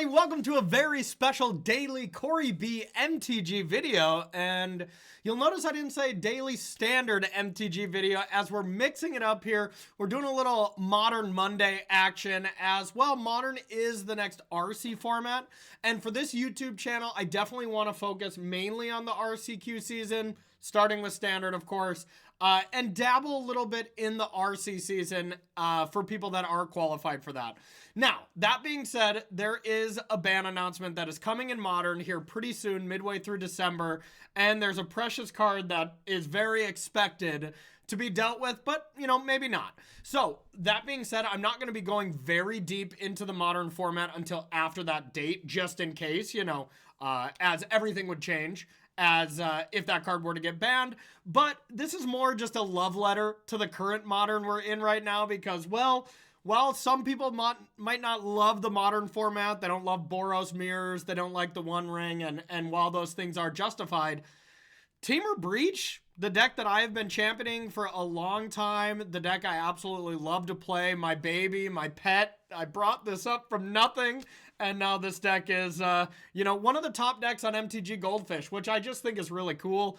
everybody, welcome to a very special daily Corey B MTG video, and you'll notice I didn't say daily standard MTG video as we're mixing it up here. We're doing a little Modern Monday action as well. Modern is the next RC format, and for this YouTube channel, I definitely want to focus mainly on the RCQ season, starting with standard, of course, and dabble a little bit in the RC season for people that are qualified for that. Now, that being said, there is a ban announcement that is coming in Modern here pretty soon, midway through December, and there's a precious card that is very expected to be dealt with, but, you know, maybe not. So, that being said, I'm not going to be going very deep into the Modern format until after that date, just in case, you know, as everything would change as if that card were to get banned. But this is more just a love letter to the current Modern we're in right now because, well, while some people might not love the Modern format, they don't love Boros mirrors, they don't like the One Ring, and while those things are justified, Temur Breach, the deck that I have been championing for a long time, the deck I absolutely love to play, my baby, my pet. I brought this up from nothing, and now this deck is, you know, one of the top decks on MTG Goldfish, which I just think is really cool.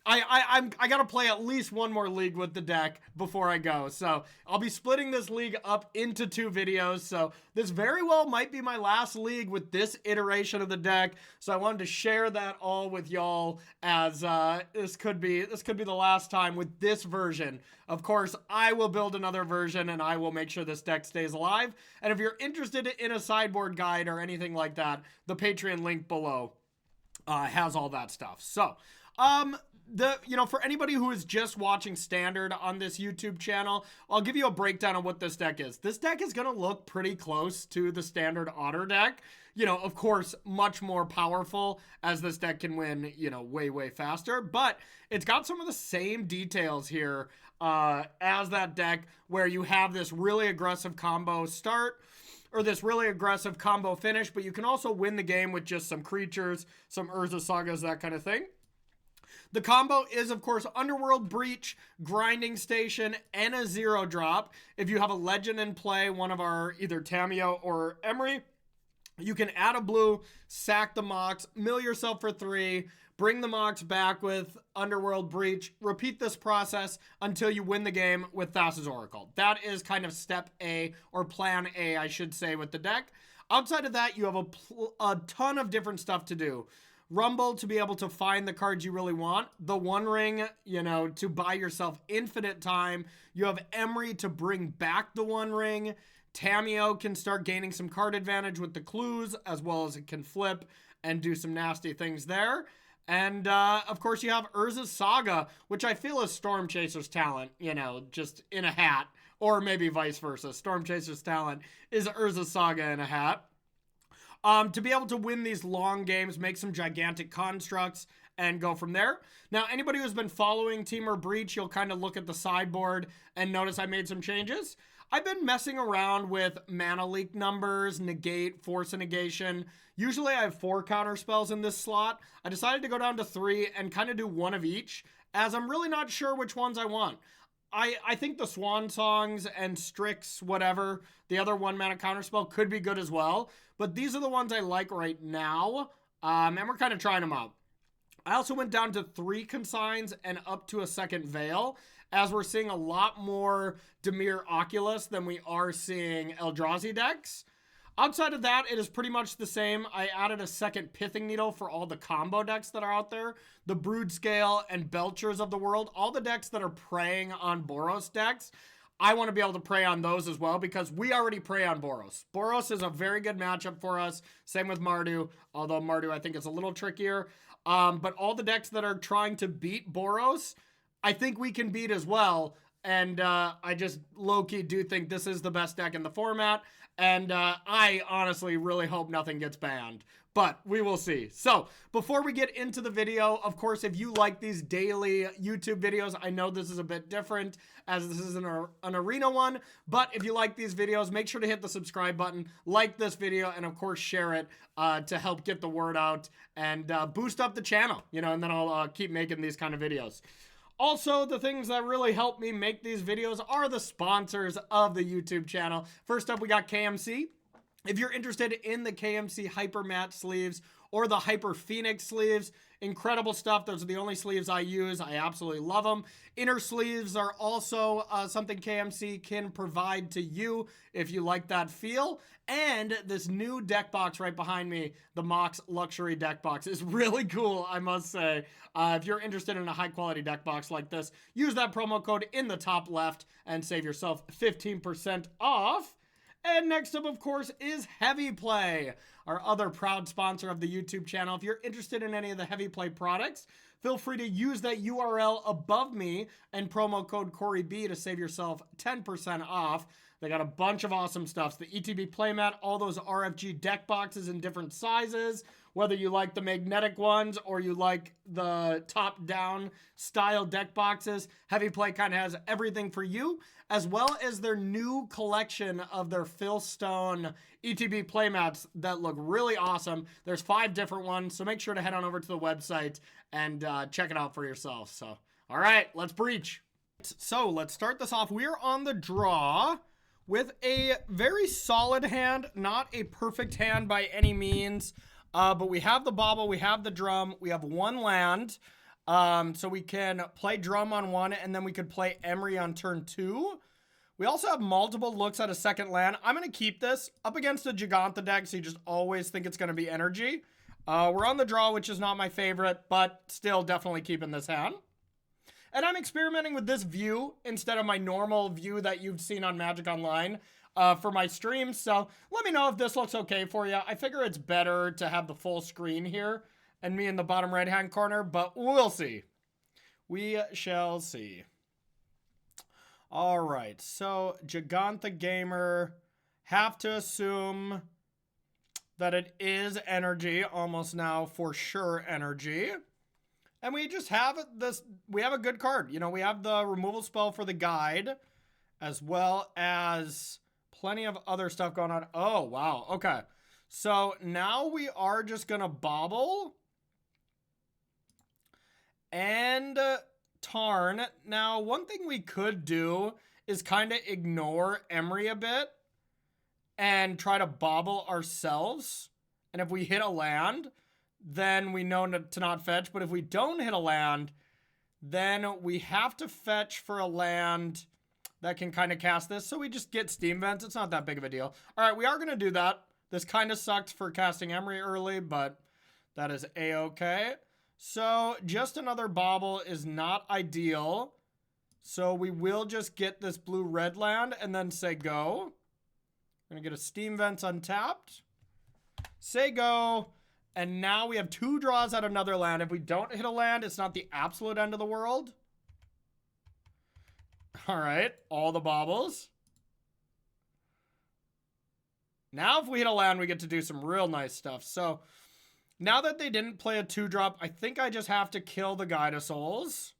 I gotta play at least one more league with the deck before I go. So I'll be splitting this league up into 2 videos. So this very well might be my last league with this iteration of the deck. So I wanted to share that all with y'all as this could be the last time with this version. Of course, I will build another version and I will make sure this deck stays alive. And if you're interested in a sideboard guide or anything like that, the Patreon link below has all that stuff. So, you know, for anybody who is just watching standard on this YouTube channel, I'll give you a breakdown of what this deck is. This deck is going to look pretty close to the standard Otter deck. You know, of course, much more powerful as this deck can win, you know, way, way faster. But it's got some of the same details here as that deck where you have this really aggressive combo start or this really aggressive combo finish, but you can also win the game with just some creatures, some Urza Sagas, that kind of thing. The combo is, of course, Underworld Breach, Grinding Station, and a 0-drop. If you have a legend in play, one of our either Tamiyo or Emery, you can add a blue, sack the Mox, mill yourself for 3, bring the Mox back with Underworld Breach, repeat this process until you win the game with Thassa's Oracle. That is kind of step A, or plan A, I should say, with the deck. Outside of that, you have a ton of different stuff to do. Rumble to be able to find the cards you really want. The One Ring, you know, to buy yourself infinite time. You have Emery to bring back the One Ring. Tamiyo can start gaining some card advantage with the clues, as well as it can flip and do some nasty things there. And, of course, you have Urza's Saga, which I feel is Storm Chaser's talent, you know, just in a hat. Or maybe vice versa. Storm Chaser's talent is Urza's Saga in a hat. To be able to win these long games, make some gigantic constructs, and go from there. Now, anybody who's been following Temur Breach, you'll kind of look at the sideboard and notice I made some changes. I've been messing around with mana leak numbers, negate, force a negation. Usually I have 4 counter spells in this slot. I decided to go down to 3 and kind of do one of each, as I'm really not sure which ones I want. I think the Swan Songs and Strix, whatever, the other 1-mana counterspell could be good as well. But these are the ones I like right now, and we're kind of trying them out. I also went down to 3 Consigns and up to a 2nd Veil, as we're seeing a lot more Dimir Oculus than we are seeing Eldrazi decks. Outside of that, it is pretty much the same. I added a 2nd Pithing Needle for all the combo decks that are out there. The Brood Scale and Belchers of the world. All the decks that are preying on Boros decks. I want to be able to prey on those as well because we already prey on Boros. Boros is a very good matchup for us. Same with Mardu. Although Mardu I think is a little trickier. But all the decks that are trying to beat Boros, I think we can beat as well. And I just low-key do think this is the best deck in the format. And I honestly really hope nothing gets banned. But we will see. So, before we get into the video, of course, if you like these daily YouTube videos, I know this is a bit different as this is an arena one. But if you like these videos, make sure to hit the subscribe button, like this video, and of course, share it to help get the word out and boost up the channel. You know, and then I'll keep making these kind of videos. Also, the things that really help me make these videos are the sponsors of the YouTube channel. First up, we got KMC. If you're interested in the KMC Hyper Matte sleeves or the Hyper Phoenix sleeves, incredible stuff. Those are the only sleeves I use. I absolutely love them. Inner sleeves are also something KMC can provide to you if you like that feel. And this new deck box right behind me, the Mox Luxury deck box, is really cool, I must say. If you're interested in a high quality deck box like this, use that promo code in the top left and save yourself 15% off. And next up, of course, is Heavy Play, our other proud sponsor of the YouTube channel. If you're interested in any of the Heavy Play products, feel free to use that URL above me and promo code CoreyB to save yourself 10% off. They got a bunch of awesome stuff. The ETB playmat, all those RFG deck boxes in different sizes, whether you like the magnetic ones or you like the top-down style deck boxes. Heavy Play kind of has everything for you, as well as their new collection of their Phil Stone ETB playmats that look really awesome. There's 5 different ones, so make sure to head on over to the website and check it out for yourself. So, all right, let's breach. So let's start this off. We're on the draw with a very solid hand, not a perfect hand by any means. But we have the bauble, we have the drum, we have 1 land. So we can play drum on 1, and then we could play Emery on turn 2. We also have multiple looks at a second land. I'm going to keep this up against a Giganta deck, so you just always think it's going to be energy. We're on the draw, which is not my favorite, but still definitely keeping this hand. And I'm experimenting with this view instead of my normal view that you've seen on Magic Online for my streams. So let me know if this looks okay for you. I figure it's better to have the full screen here and me in the bottom right-hand corner, but we'll see. We shall see. All right, so Giganta Gamer, have to assume that it is energy, almost now for sure energy. And we just have this, we have a good card. You know, we have the removal spell for the guide, as well as plenty of other stuff going on. Oh, wow. Okay. So now we are just going to bobble and Tarn. Now, one thing we could do is kind of ignore Emery a bit and try to bobble ourselves. And if we hit a land, then we know to not fetch. But if we don't hit a land, then we have to fetch for a land that can kind of cast this. So we just get Steam Vents. It's not that big of a deal. All right, we are going to do that. This kind of sucked for casting Emery early, but that is a-okay. So just another bobble is not ideal. So we will just get this blue-red land and then say go. We're going to get a Steam Vents untapped. Say go. And now we have 2 draws at another land. If we don't hit a land, it's not the absolute end of the world. All right, all the baubles. Now if we hit a land, we get to do some real nice stuff. So now that they didn't play a 2-drop, I think I just have to kill the Guide of Souls.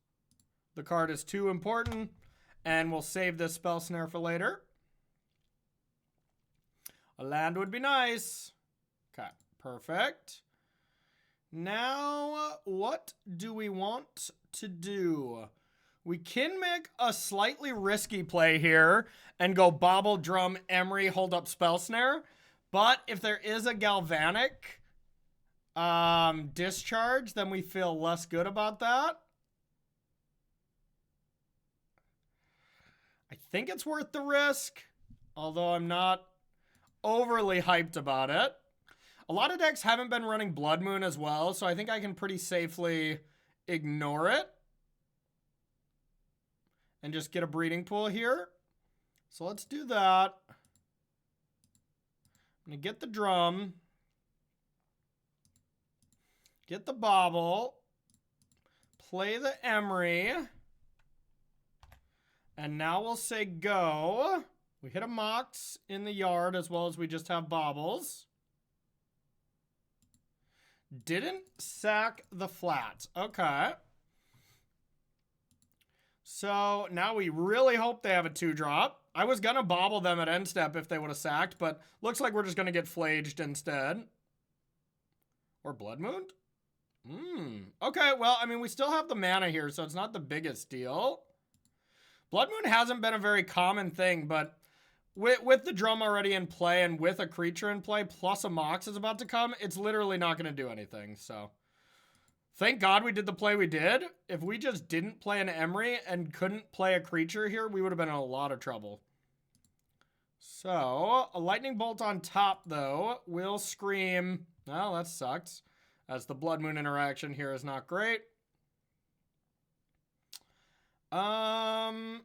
The card is too important, and we'll save this Spell Snare for later. A land would be nice. Okay, perfect. Now, what do we want to do? We can make a slightly risky play here and go bobble, drum, Emery, hold up Spell Snare. But if there is a Galvanic discharge, then we feel less good about that. I think it's worth the risk, although I'm not overly hyped about it. A lot of decks haven't been running Blood Moon as well, so I think I can pretty safely ignore it and just get a breeding pool here. So let's do that. I'm going to get the drum, get the bauble, play the Emery, and now we'll say go. We hit a Mox in the yard as well as we just have baubles. Didn't sack the flats. Okay. So now we really hope they have a 2-drop. I was going to bobble them at end step if they would have sacked, but looks like we're just going to get flaged instead. Or Blood Moon? Okay, well, I mean, we still have the mana here, so it's not the biggest deal. Blood Moon hasn't been a very common thing, but with the drum already in play and with a creature in play, plus a Mox is about to come, it's literally not going to do anything, so. Thank God we did the play we did. If we just didn't play an Emery and couldn't play a creature here, we would have been in a lot of trouble. So, a lightning bolt on top, though, will scream. Well, that sucks, as the Blood Moon interaction here is not great. Well,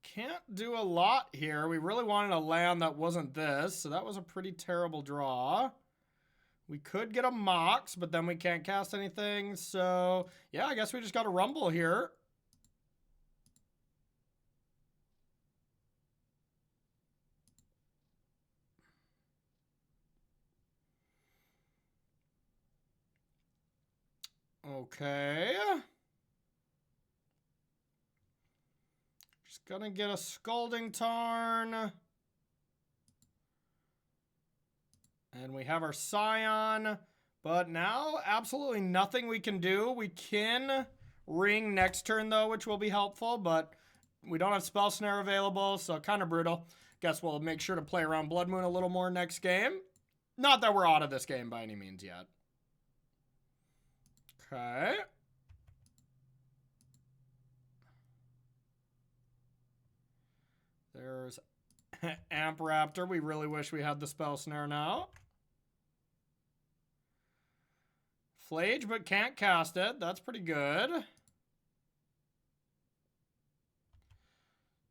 can't do a lot here. We really wanted a land that wasn't this, so that was a pretty terrible draw. We could get a Mox, but then we can't cast anything. So, yeah, I guess we just got to rumble here. Okay. Just gonna get a Scalding Tarn. And we have our Scion, but now absolutely nothing we can do. We can ring next turn, though, which will be helpful, but we don't have Spell Snare available, so kind of brutal. Guess we'll make sure to play around Blood Moon a little more next game. Not that we're out of this game by any means yet. Okay. There's Amp Raptor. We really wish we had the Spell Snare now. Flage, but can't cast it. That's pretty good.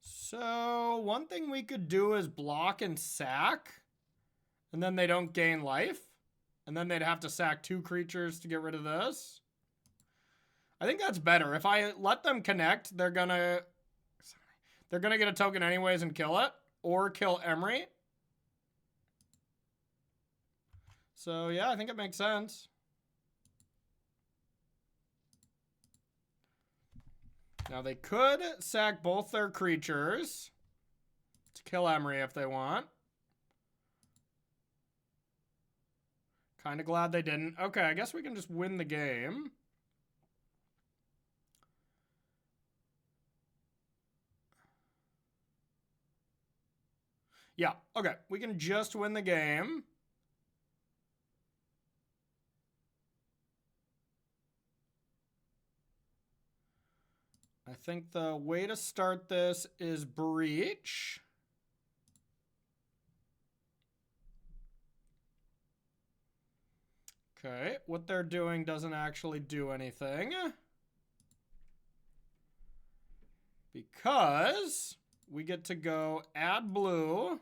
So, one thing we could do is block and sack. And then they don't gain life. And then they'd have to sack 2 creatures to get rid of this. I think that's better. If I let them connect, they're gonna get a token anyways and kill it. Or kill Emery. So, yeah, I think it makes sense. Now, they could sack both their creatures to kill Emery if they want. Kind of glad they didn't. Okay, I guess we can just win the game. Yeah, okay. We can just win the game. I think the way to start this is Breach. Okay, what they're doing doesn't actually do anything. Because we get to go add blue.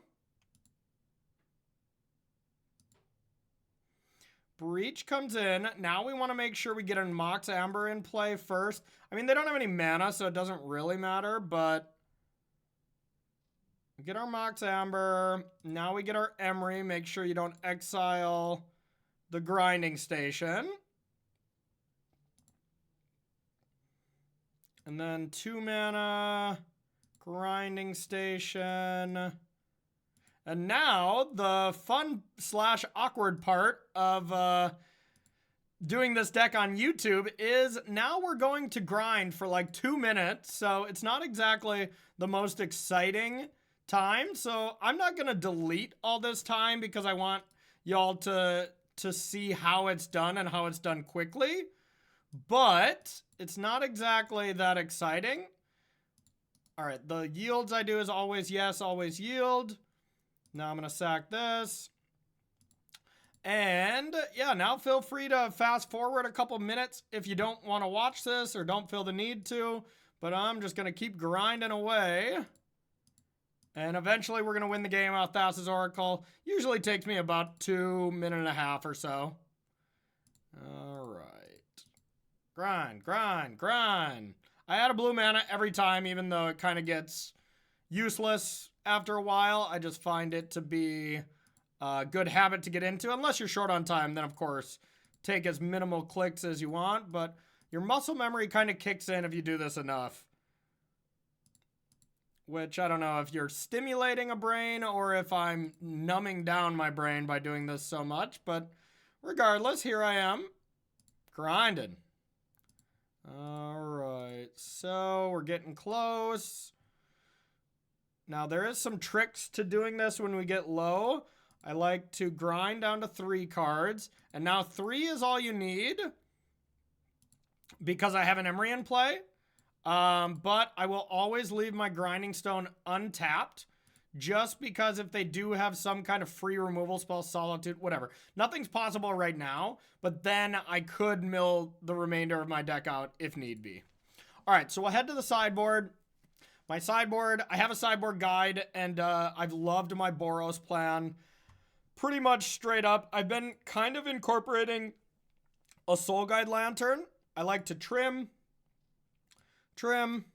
Breach comes in. Now we want to make sure we get a Mox Amber in play first. I mean, they don't have any mana, so it doesn't really matter, but we get our Mox Amber. Now we get our Emery. Make sure you don't exile the Grinding Station. And then 2 mana, Grinding Station. And now, the fun/awkward part of doing this deck on YouTube is now we're going to grind for like 2 minutes. So it's not exactly the most exciting time. So I'm not going to delete all this time because I want y'all to see how it's done and how it's done quickly. But it's not exactly that exciting. All right, the yields I do is always yes, always yield. Now I'm going to sack this. And yeah, now feel free to fast forward a couple minutes if you don't want to watch this or don't feel the need to. But I'm just going to keep grinding away. And eventually we're going to win the game out Thassa's Oracle. Usually takes me about 2.5 minutes or so. All right. Grind, grind, grind. I add a blue mana every time, even though it kind of gets useless after a while. I just find it to be a good habit to get into. Unless you're short on time, then of course take as minimal clicks as you want. But your muscle memory kind of kicks in if you do this enough. Which I don't know if you're stimulating a brain or if I'm numbing down my brain by doing this so much. But regardless, here I am, grinding. All right, so we're getting close. Now, there is some tricks to doing this when we get low. I like to grind down to 3 cards. And now 3 is all you need because I have an Emery in play. But I will always leave my Grinding Stone untapped just because if they do have some kind of free removal spell, Solitude, whatever. Nothing's possible right now, but then I could mill the remainder of my deck out if need be. All right, so we'll head to the sideboard. My sideboard, I have a sideboard guide, and I've loved my Boros plan pretty much straight up. I've been kind of incorporating a Soul Guide Lantern. I like to trim, trim,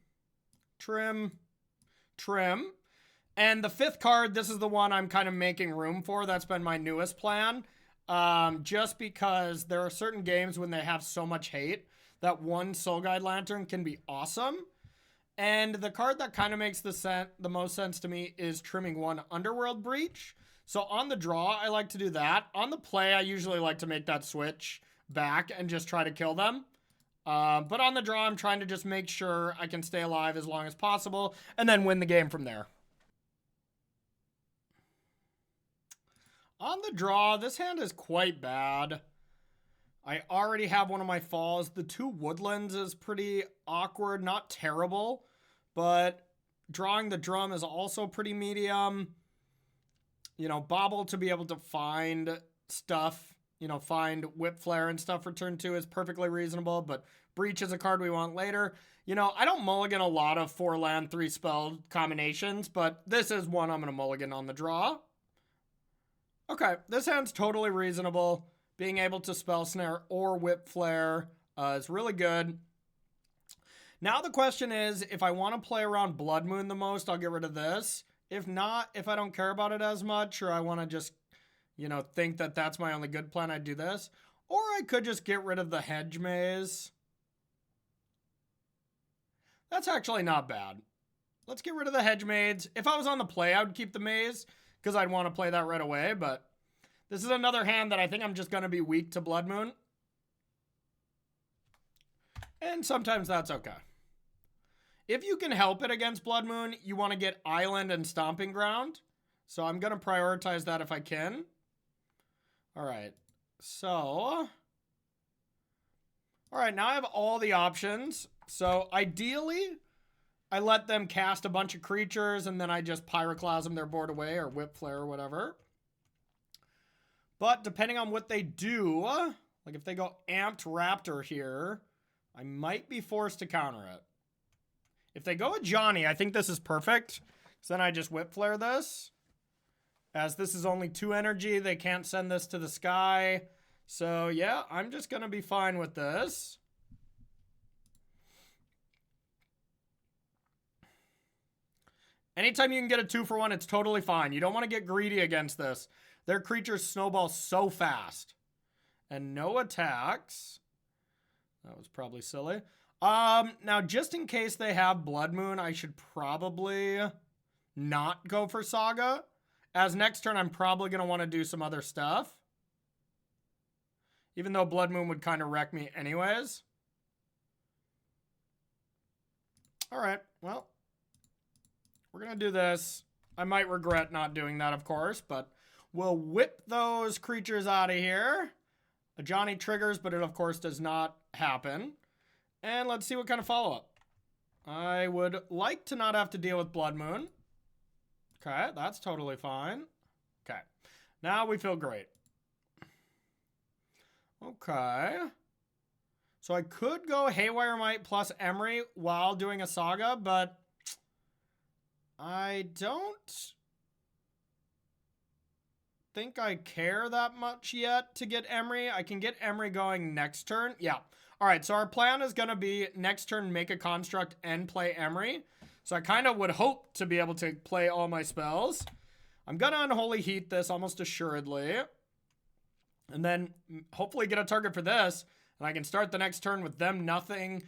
trim, trim. And the 5th card, this is the one I'm kind of making room for. That's been my newest plan. Just because there are certain games when they have so much hate that one Soul Guide Lantern can be awesome. And the card that kind of makes the most sense to me is trimming 1 Underworld Breach. So on the draw, I like to do that. On the play, I usually like to make that switch back and just try to kill them. But on the draw, I'm trying to just make sure I can stay alive as long as possible and then win the game from there. On the draw, this hand is quite bad. I already have one of my falls. The 2 Woodlands is pretty awkward, not terrible, but drawing the drum is also pretty medium. You know, Bobble to be able to find stuff, you know, find Whip Flare and stuff for turn 2 is perfectly reasonable, but Breach is a card we want later. You know, I don't mulligan a lot of 4 land, 3 spell combinations, but this is one I'm going to mulligan on the draw. Okay, this hand's totally reasonable. Being able to Spell Snare or Whip Flare is really good. Now the question is, if I want to play around Blood Moon the most, I'll get rid of this. If not, if I don't care about it as much, or I want to just, you know, think that that's my only good plan, I'd do this. Or I could just get rid of the Hedge Maze. That's actually not bad. Let's get rid of the Hedge Maze. If I was on the play, I would keep the Maze, because I'd want to play that right away, but this is another hand that I think I'm just going to be weak to Blood Moon. And sometimes that's okay. If you can help it against Blood Moon, you want to get Island and Stomping Ground. So I'm going to prioritize that if I can. All right. So, all right, now I have all the options. So ideally, I let them cast a bunch of creatures and then I just Pyroclasm their board away or Whip Flare or whatever. But depending on what they do, like if they go Amped Raptor here, I might be forced to counter it. If they go with Johnny, I think this is perfect. So then I just Whip Flare this. As this is only 2 energy, they can't send this to the sky. So yeah, I'm just going to be fine with this. Anytime you can get a 2-for-1, it's totally fine. You don't want to get greedy against this. Their creatures snowball so fast. And no attacks. That was probably silly. Now, just in case they have Blood Moon, I should probably not go for Saga. As next turn, I'm probably going to want to do some other stuff. Even though Blood Moon would kind of wreck me anyways. All right, well, we're going to do this. I might regret not doing that, of course, but we'll whip those creatures out of here. A Johnny triggers, but it, of course, does not happen. And let's see what kind of follow-up. I would like to not have to deal with Blood Moon. Okay, that's totally fine. Okay, now we feel great. Okay. So I could go Haywire Might plus Emery while doing a Saga, but I don't think I care that much yet to get Emery. I can get Emery going next turn. Yeah. All right, so our plan is going to be next turn make a construct and play Emery. So I kind of would hope to be able to play all my spells. I'm going to Unholy Heat this almost assuredly. And then hopefully get a target for this. And I can start the next turn with them nothing.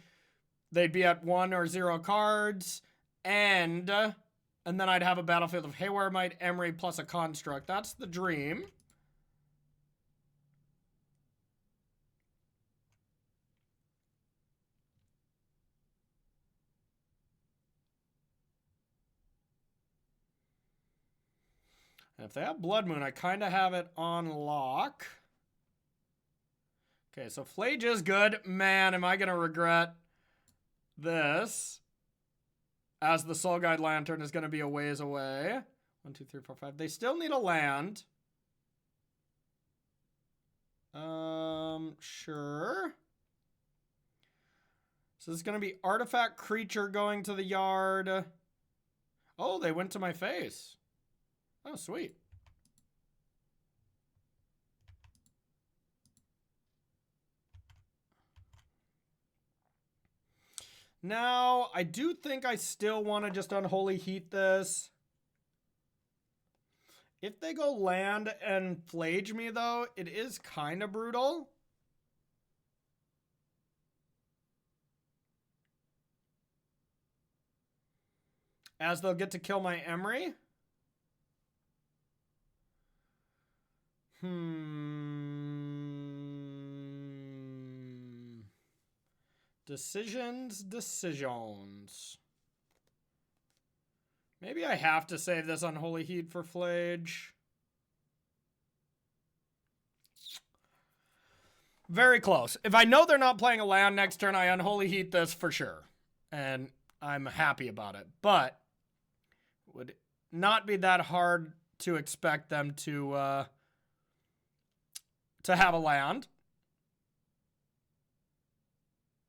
They'd be at 1 or 0 cards. And then I'd have a battlefield of Haywire Might, Emery, plus a construct. That's the dream. And if they have Blood Moon, I kind of have it on lock. Okay, so Flage is good. Man, am I going to regret this. As the Soul Guide Lantern is going to be a ways away. 1, 2, 3, 4, 5. They still need a land. Sure. So this is going to be artifact creature going to the yard. Oh, they went to my face. Oh, sweet. Now, I do think I still want to just Unholy Heat this. If they go land and Flage me, though, it is kind of brutal. As they'll get to kill my Emery. Decisions. Maybe I have to save this Unholy Heat for Flage. Very close. If I know they're not playing a land next turn, I Unholy Heat this for sure. And I'm happy about it. But it would not be that hard to expect them to have a land.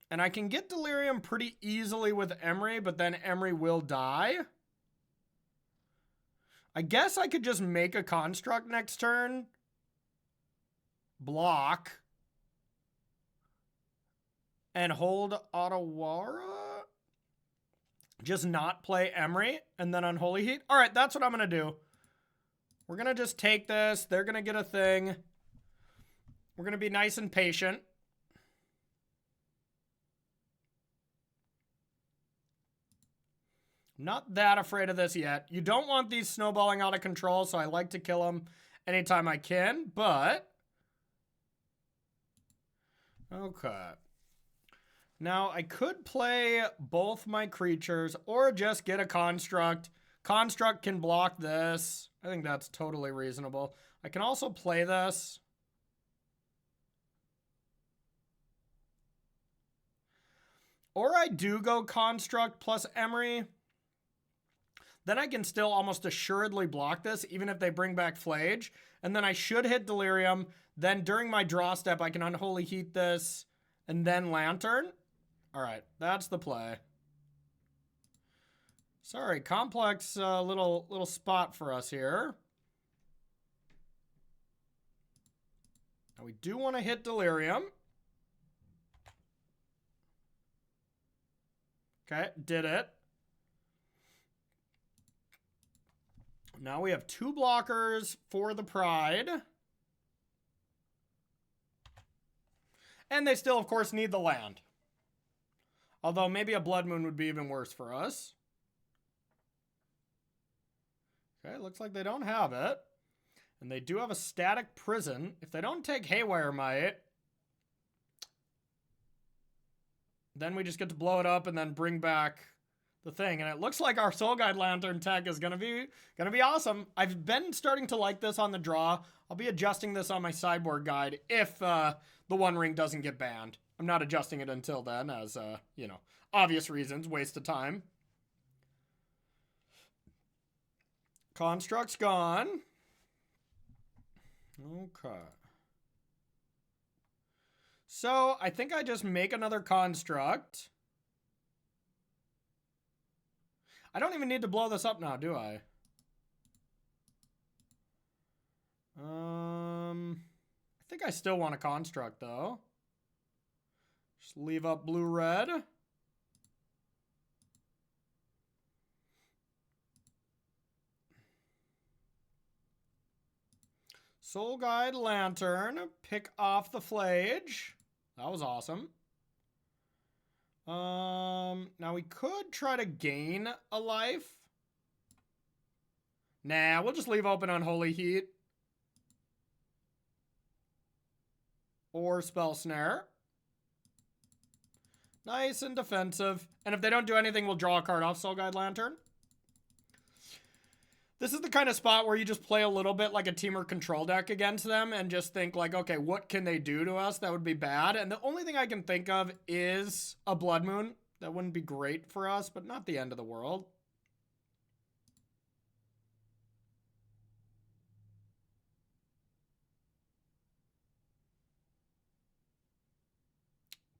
And I can get Delirium pretty easily with Emery, but then Emery will die. I guess I could just make a construct next turn. Block. And hold Otawara. Just not play Emery and then Unholy Heat. All right, that's what I'm going to do. We're going to just take this. They're going to get a thing. We're going to be nice and patient. Not that afraid of this yet. You don't want these snowballing out of control, so I like to kill them anytime I can, but... Okay. Now, I could play both my creatures or just get a construct. Construct can block this. I think that's totally reasonable. I can also play this. Or I do go construct plus Emery. Then I can still almost assuredly block this, even if they bring back Flage. And then I should hit Delirium. Then during my draw step, I can Unholy Heat this and then Lantern. All right, that's the play. Sorry, complex little spot for us here. Now we do want to hit Delirium. Okay, did it. Now we have 2 blockers for the Pride. And they still, of course, need the land. Although maybe a Blood Moon would be even worse for us. Okay, looks like they don't have it. And they do have a static prison. If they don't take Haywire Might, then we just get to blow it up and then bring back the thing. And it looks like our Soul Guide Lantern tech is gonna be awesome. I've been starting to like this on the draw. I'll be adjusting this on my sideboard guide if the One Ring doesn't get banned. I'm not adjusting it until then, as you know, obvious reasons, waste of time. Construct's gone. Okay. So I think I just make another construct. I don't even need to blow this up now, do I? I think I still want a construct, though. Just leave up blue-red. Soul Guide Lantern. Pick off the Flage. That was awesome. Now we could try to gain a life. Nah, we'll just leave open Unholy Heat. Or Spell Snare. Nice and defensive. And if they don't do anything, we'll draw a card off Soul Guide Lantern. This is the kind of spot where you just play a little bit like a Temur control deck against them and just think like, okay, what can they do to us that would be bad? And the only thing I can think of is a Blood Moon. That wouldn't be great for us, but not the end of the world.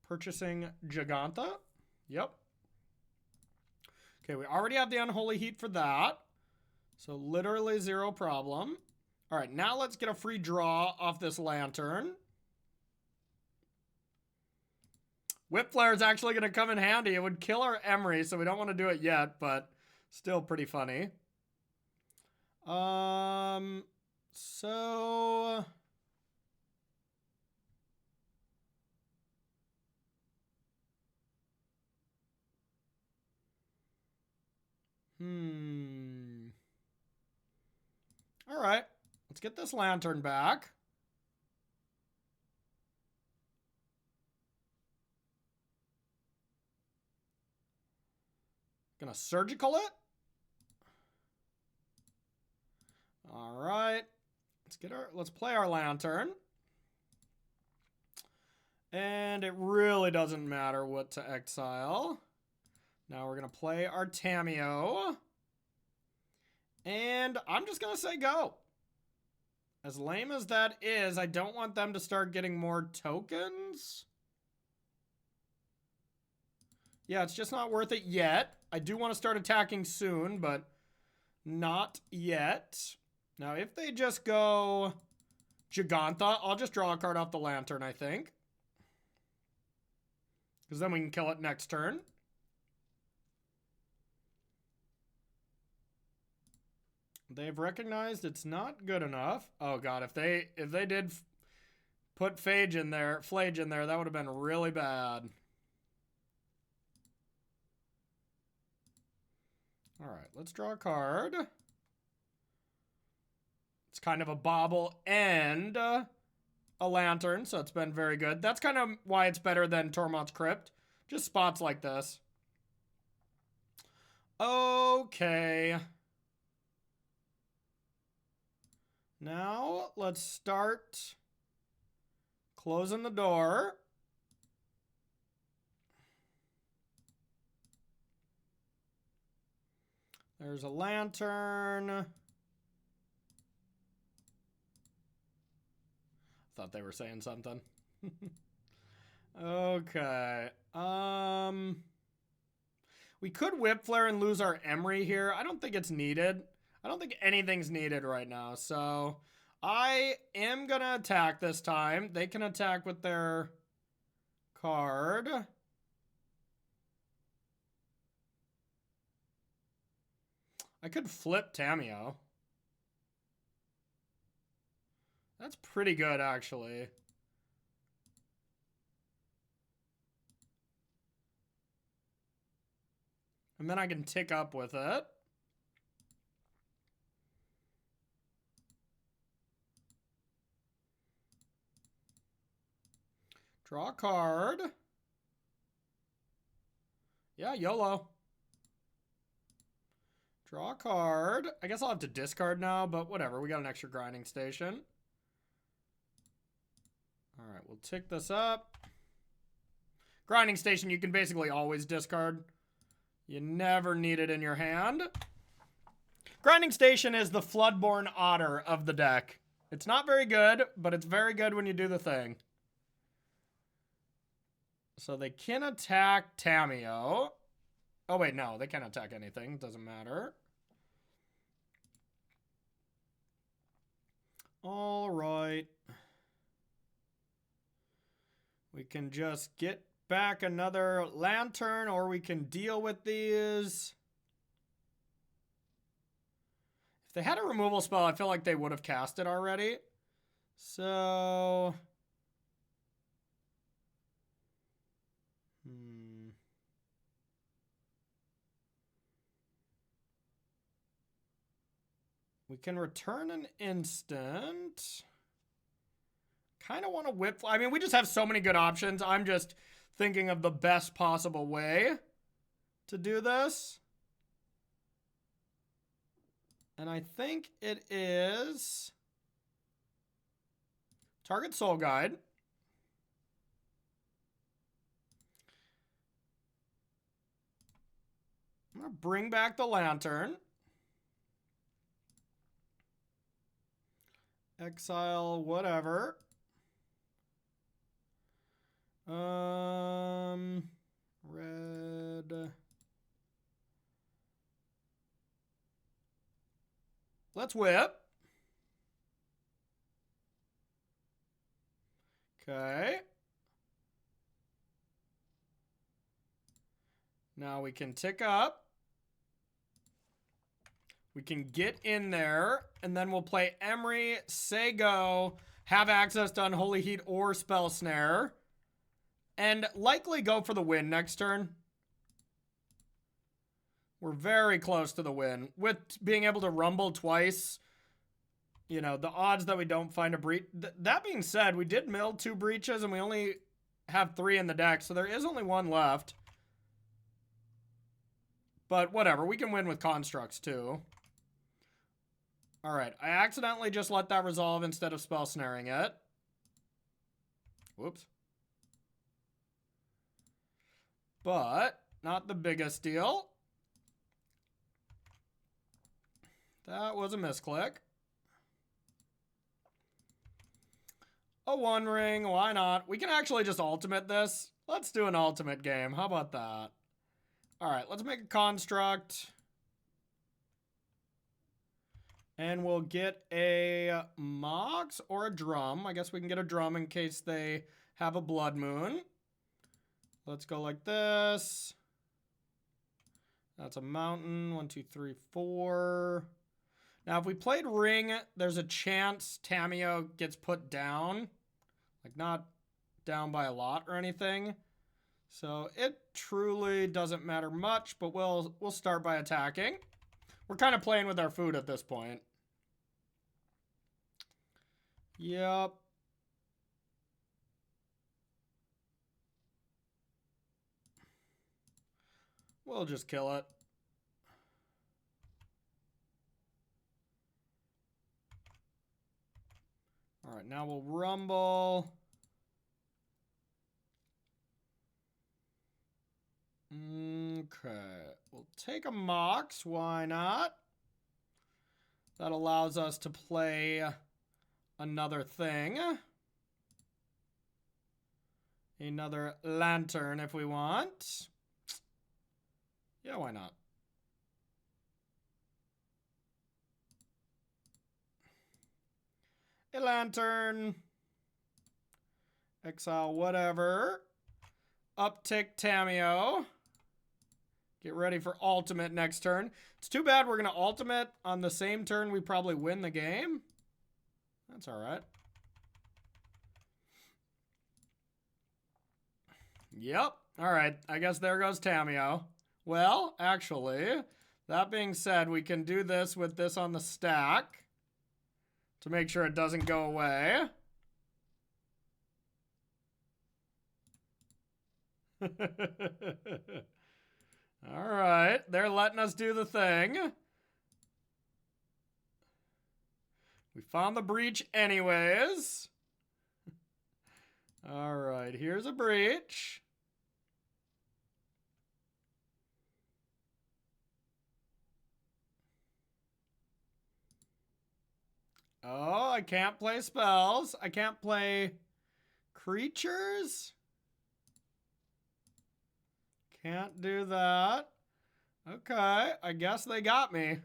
Purchasing Giganta. Yep. Okay, we already have the Unholy Heat for that. So literally zero problem. All right, now let's get a free draw off this Lantern. Whip Flare is actually going to come in handy. It would kill our Emery, so we don't want to do it yet, but still pretty funny. So... All right, let's get this Lantern back. Gonna surgical it. All right, let's play our Lantern. And it really doesn't matter what to exile. Now we're gonna play our Tamiyo. And I'm just gonna say go. As lame as that is, I don't want them to start getting more tokens. Yeah, it's just not worth it yet. I do want to start attacking soon, but not yet. Now, if they just go Giganta, I'll just draw a card off the Lantern, I think. Because then we can kill it next turn. They've recognized it's not good enough. Oh god, if they did put Flage in there, that would have been really bad. All right, let's draw a card. It's kind of a bobble and a Lantern, so it's been very good. That's kind of why it's better than Tormod's Crypt. Just spots like this. Okay. Now, let's start closing the door. There's a Lantern. Thought they were saying something. Okay. We could Whip Flare and lose our Emery here. I don't think it's needed. I don't think anything's needed right now. So I am going to attack this time. They can attack with their card. I could flip Tamiyo. That's pretty good, actually. And then I can tick up with it. Draw a card. Yeah, YOLO. Draw a card. I guess I'll have to discard now, but whatever. We got an extra grinding station. All right, we'll tick this up. Grinding station, you can basically always discard. You never need it in your hand. Grinding station is the Floodborn Otter of the deck. It's not very good, but it's very good when you do the thing. So they can attack Tamiyo. Oh, wait, no. They can't attack anything. Doesn't matter. All right. We can just get back another Lantern, or we can deal with these. If they had a removal spell, I feel like they would have cast it already. So... we can return an instant. Kind of want to whip... I mean, we just have so many good options. I'm just thinking of the best possible way to do this. And I think it is target Soul Guide. I'm going to bring back the Lantern. Exile, whatever. Red. Let's whip. Okay. Now we can tick up. We can get in there, and then we'll play Emery, say go, have access to Unholy Heat or Spell Snare, and likely go for the win next turn. We're very close to the win. With being able to rumble twice, you know, the odds that we don't find a breach. That being said, we did mill 2 breaches, and we only have 3 in the deck, so there is only 1 left. But whatever, we can win with constructs too. All right, I accidentally just let that resolve instead of spell snaring it. Whoops. But not the biggest deal. That was a misclick. A 1 ring, why not? We can actually just ultimate this. Let's do an ultimate game. How about that? All right, let's make a construct. And we'll get a Mox or a Drum. I guess we can get a Drum in case they have a Blood Moon. Let's go like this. That's a Mountain. 1, 2, 3, 4. Now, if we played Ring, there's a chance Tamiyo gets put down. Like, not down by a lot or anything. So, it truly doesn't matter much, but we'll start by attacking. We're kind of playing with our food at this point. Yep. We'll just kill it. All right, now we'll rumble. Okay, we'll take a Mox. Why not? That allows us to play another thing. Another Lantern if we want. Yeah, why not? A Lantern. Exile whatever. Uptick Tamiyo. Get ready for ultimate next turn. It's too bad we're going to ultimate on the same turn we probably win the game. That's all right. Yep. All right. I guess there goes Tamiyo. Well, actually, that being said, we can do this with this on the stack to make sure it doesn't go away. All right. They're letting us do the thing. We found the breach anyways. All right. Here's a breach. Oh, I can't play spells. I can't play creatures. Can't do that. Okay, I guess they got me.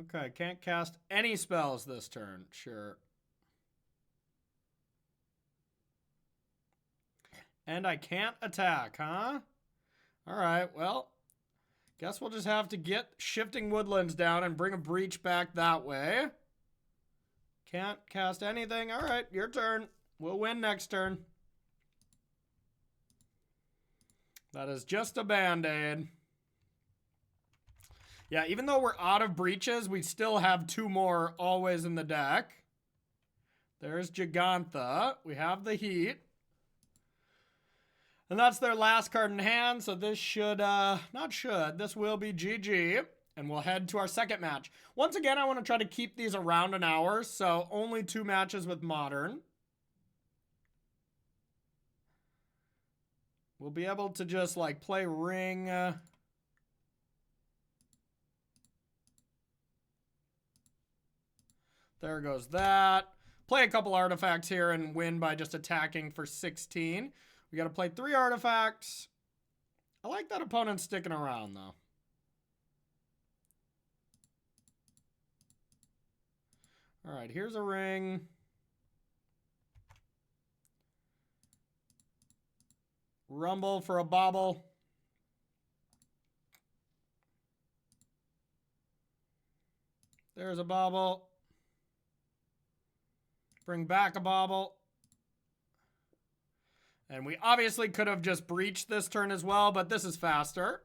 Okay, can't cast any spells this turn. Sure. And I can't attack, huh? All right, well, guess we'll just have to get Shifting Woodlands down and bring a breach back that way. Can't cast anything. All right, your turn. We'll win next turn. That is just a Band-Aid. Yeah, even though we're out of breaches, we still have 2 more always in the deck. There's Gigantha. We have the Heat. And that's their last card in hand, so this should, this will be GG. And we'll head to our second match. Once again, I want to try to keep these around an hour, so only 2 matches with Modern. We'll be able to just, like, play Ring. There goes that. Play a couple artifacts here and win by just attacking for 16. We got to play 3 artifacts. I like that opponent sticking around, though. All right, here's a ring. Rumble for a bobble. There's a bobble. Bring back a bobble. And we obviously could have just breached this turn as well, but this is faster.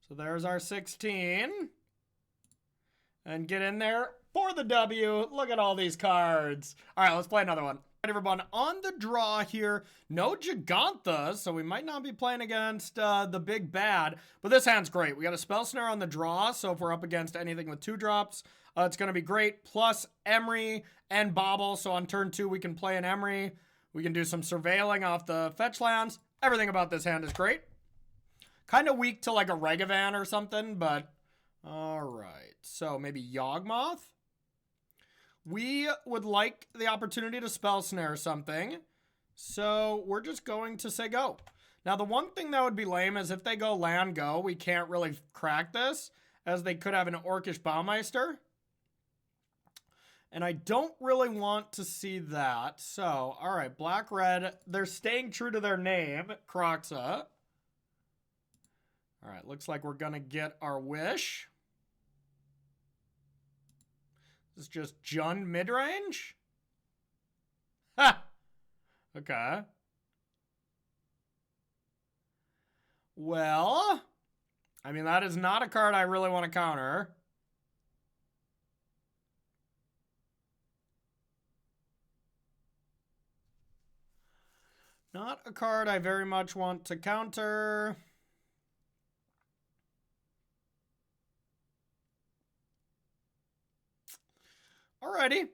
So there's our 16. And get in there for the W. Look at all these cards. All right, let's play another one. All right, everyone, on the draw here, no Gigantha, so we might not be playing against the big bad, but this hand's great. We got a Spell Snare on the draw, so if we're up against anything with 2 drops, it's going to be great. Plus Emery and Bobble, so on turn 2 we can play an Emery. We can do some surveilling off the fetch lands. Everything about this hand is great. Kind of weak to like a Regavan or something, but all right. So maybe Yawgmoth. We would like the opportunity to Spell Snare something, so we're just going to say go. Now, the one thing that would be lame is if they go land go, we can't really crack this, as they could have an Orcish Baumeister. And I don't really want to see that. So, all right, black-red. They're staying true to their name, Croxa. All right, looks like we're going to get our wish. This is just Jund midrange? Ha! Okay. Well, I mean, that is not a card I really want to counter. Not a card I very much want to counter. Alrighty.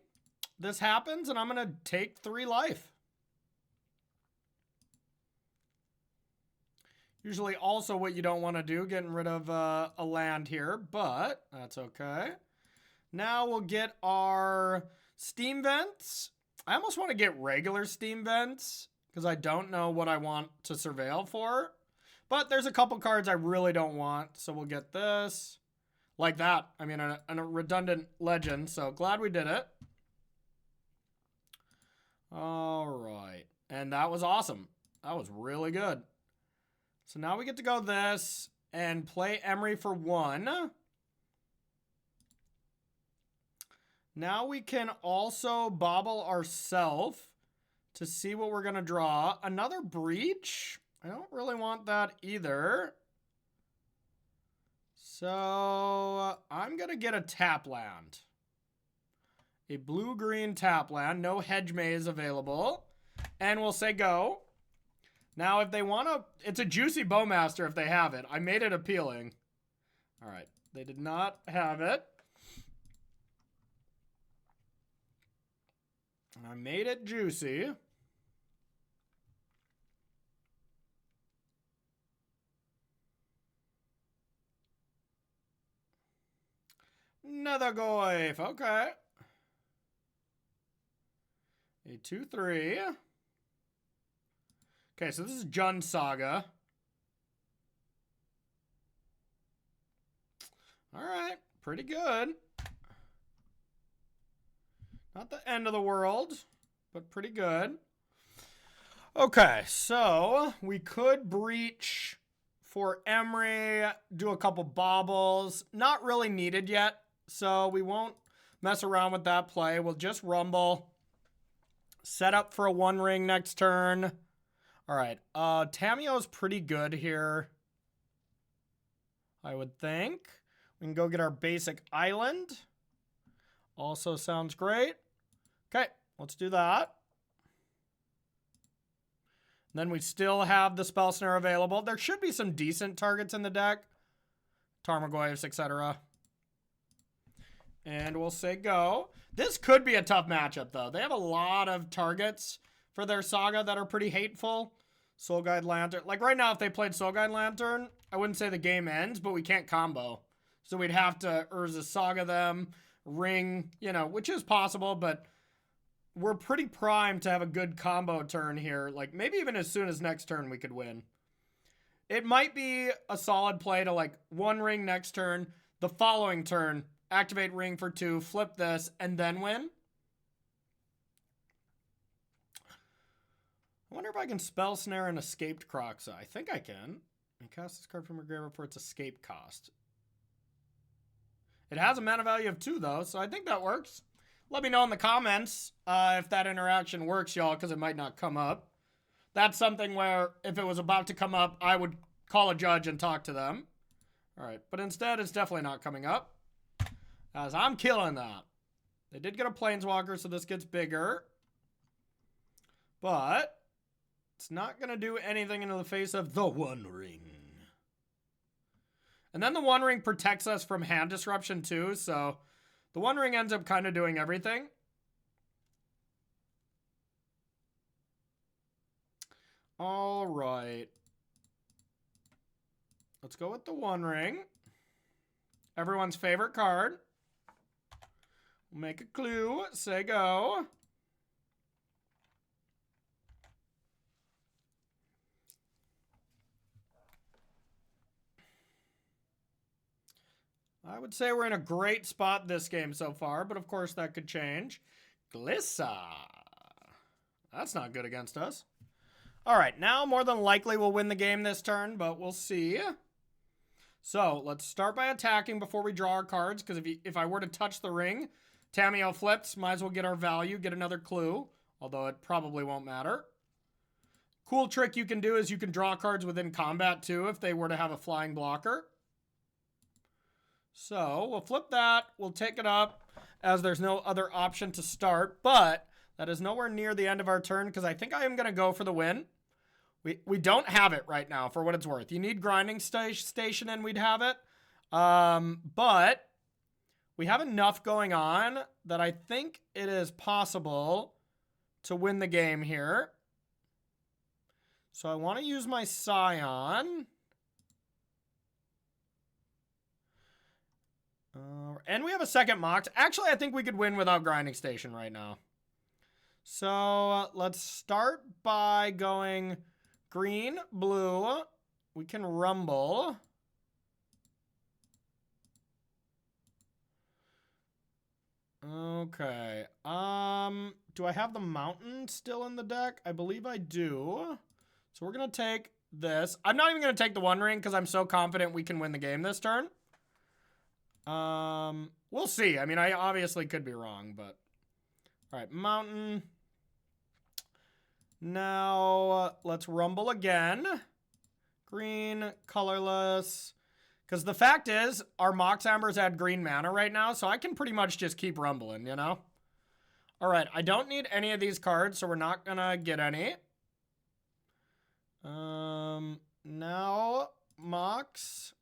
This happens, and I'm going to take 3 life. Usually also what you don't want to do, getting rid of a land here, but that's okay. Now we'll get our Steam Vents. I almost want to get regular Steam Vents, because I don't know what I want to surveil for. But there's a couple cards I really don't want, so we'll get this. Like that. I mean, a redundant legend, so glad we did it. All right. And that was awesome. That was really good. So now we get to go this and play Emery for 1. Now we can also bobble ourselves to see what we're going to draw. Another breach. I don't really want that either. So I'm going to get a tap land. A blue-green tap land. No hedge maze available. And we'll say go. Now if they want to... It's a juicy Bowmaster if they have it. I made it appealing. All right. They did not have it. I made it juicy. Another Goif. Okay. A 2/3. Okay, so this is Jund Saga. All right. Pretty good. Not the end of the world, but pretty good. Okay, so we could breach for Emery, do a couple bobbles. Not really needed yet, so we won't mess around with that play. We'll just rumble. Set up for a 1 ring next turn. All right, Tamiyo's pretty good here, I would think. We can go get our basic island. Also sounds great. Okay, let's do that. Then we still have the Spell Snare available. There should be some decent targets in the deck. Tarmogoyfs, etc. And we'll say go. This could be a tough matchup, though. They have a lot of targets for their Saga that are pretty hateful. Soul Guide Lantern. Like right now, if they played Soul Guide Lantern, I wouldn't say the game ends, but we can't combo. So we'd have to Urza Saga them, ring, you know, which is possible, but we're pretty primed to have a good combo turn here. Like maybe even as soon as next turn we could win. It might be a solid play to like one ring next turn, the following turn, activate ring for 2, flip this, and then win. I wonder if I can Spell Snare an Escaped Kroxa. I think I can. And cast this card from your graveyard for its escape cost. It has a mana value of 2, though, so I think that works. Let me know in the comments if that interaction works, y'all, because it might not come up. That's something where if it was about to come up, I would call a judge and talk to them. All right, but instead, it's definitely not coming up, as I'm killing that. They did get a Planeswalker, so this gets bigger. But it's not going to do anything into the face of the One Ring. And then the One Ring protects us from hand disruption too, so the One Ring ends up kind of doing everything. All right. Let's go with the One Ring. Everyone's favorite card. We'll make a clue. Say go. I would say we're in a great spot this game so far, but of course that could change. Glissa. That's not good against us. All right, now more than likely we'll win the game this turn, but we'll see. So let's start by attacking before we draw our cards, because if I were to touch the ring, Tamiyo flips, might as well get our value, get another clue, although it probably won't matter. Cool trick you can do is you can draw cards within combat too if they were to have a flying blocker. So we'll flip that, we'll take it up, as there's no other option to start, but that is nowhere near the end of our turn, because I think I am going to go for the win. We don't have it right now, for what it's worth. You need Grinding Station and we'd have it. But we have enough going on that I think it is possible to win the game here. So I want to use my Scion. And we have a second Mox. Actually, I think we could win without Grinding Station right now. So let's start by going green, blue. We can rumble. Okay. Do I have the mountain still in the deck? I believe I do. So we're going to take this. I'm not even going to take the One Ring because I'm so confident we can win the game this turn. We'll see. I mean, I obviously could be wrong, but all right, mountain. Now let's rumble again. Green, colorless. Because the fact is, our Mox Ambers add green mana right now, so I can pretty much just keep rumbling, you know? All right, I don't need any of these cards, so we're not gonna get any. Now, Mox.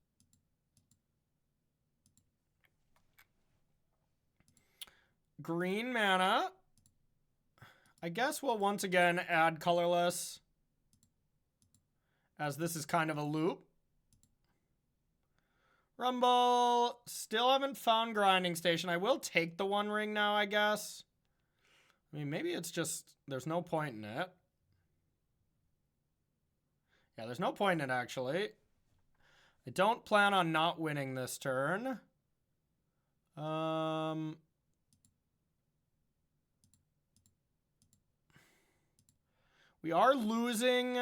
Green mana. I guess we'll once again add colorless, as this is kind of a loop. Rumble. Still haven't found Grinding Station. I will take the One Ring now, I guess. I mean, maybe it's just, there's no point in it. Yeah, there's no point in it, actually. I don't plan on not winning this turn. We are losing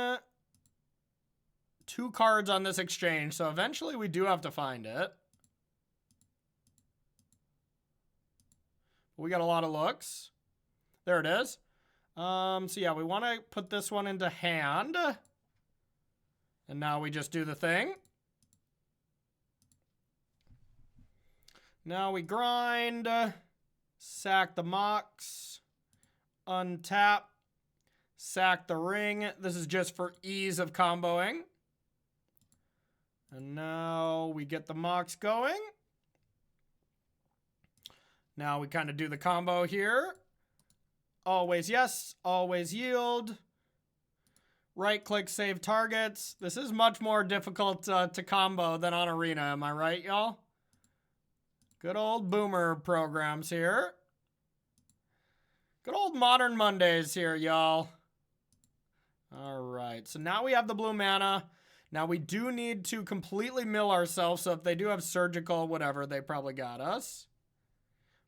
2 cards on this exchange, so eventually we do have to find it. We got a lot of looks. There it is. So yeah, we want to put this one into hand. And now we just do the thing. Now we grind. Sack the Mox. Untap. Sack the ring. This is just for ease of comboing. And now we get the mocks going. Now we kind of do the combo here. Always yes, always yield. Right click, save targets. This is much more difficult to combo than on Arena, am I right, y'all? Good old boomer programs here. Good old modern Mondays here, y'all. All right, so now we have the blue mana. Now we do need to completely mill ourselves, so if they do have surgical, whatever, they probably got us.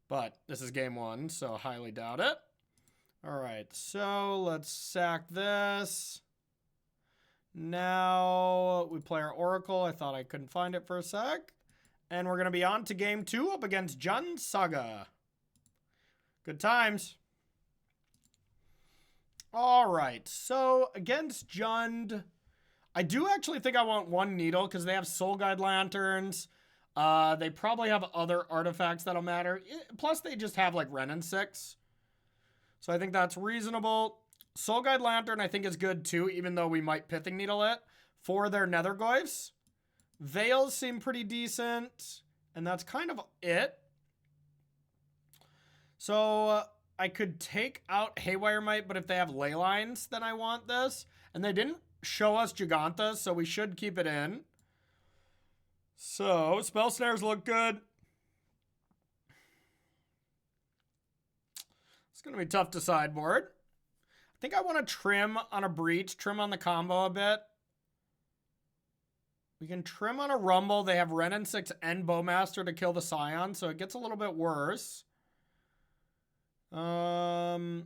But this is game one, so highly doubt it. All right, so let's sack this. Now we play our Oracle. I thought I couldn't find it for a sec. And we're going to be on to game two up against Jund Saga. Good times. All right, so against Jund, I do actually think I want one needle because they have Soul Guide Lanterns. They probably have other artifacts that'll matter. Plus, they just have like Ren and 6. So I think that's reasonable. Soul Guide Lantern I think is good too, even though we might Pithing Needle it for their Nethergoyfs. Veils seem pretty decent, and that's kind of it. So I could take out Haywire Might, but if they have Ley Lines, then I want this. And they didn't show us Giganta, so we should keep it in. So Spell Snares look good. It's going to be tough to sideboard. I think I want to trim on a Breach, trim on the combo a bit. We can trim on a Rumble. They have Ren and 6 and Bowmaster to kill the Scion, so it gets a little bit worse. And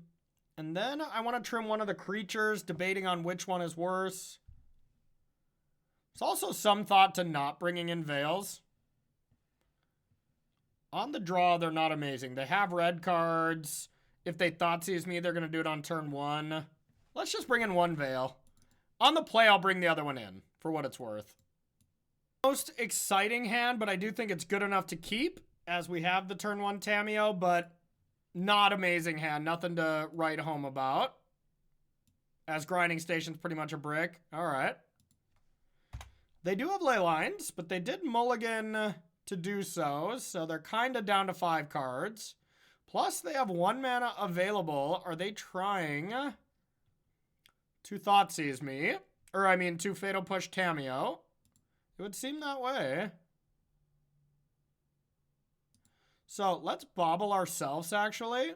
then I want to trim one of the creatures, debating on which one is worse. There's also some thought to not bringing in Veils. On the draw, they're not amazing. They have red cards. If they Thoughtseize me, they're going to do it on turn 1. Let's just bring in one Veil. On the play, I'll bring the other one in, for what it's worth. Most exciting hand, but I do think it's good enough to keep, as we have the turn 1 Tamiyo, but not amazing hand. Nothing to write home about. As Grinding Station's pretty much a brick. All right. They do have Ley Lines, but they did mulligan to do so, so they're kind of down to 5 cards. Plus, they have 1 mana available. Are they trying to Thoughtseize me? Or, I mean, to Fatal Push Tamiyo? It would seem that way. So, let's bobble ourselves, actually.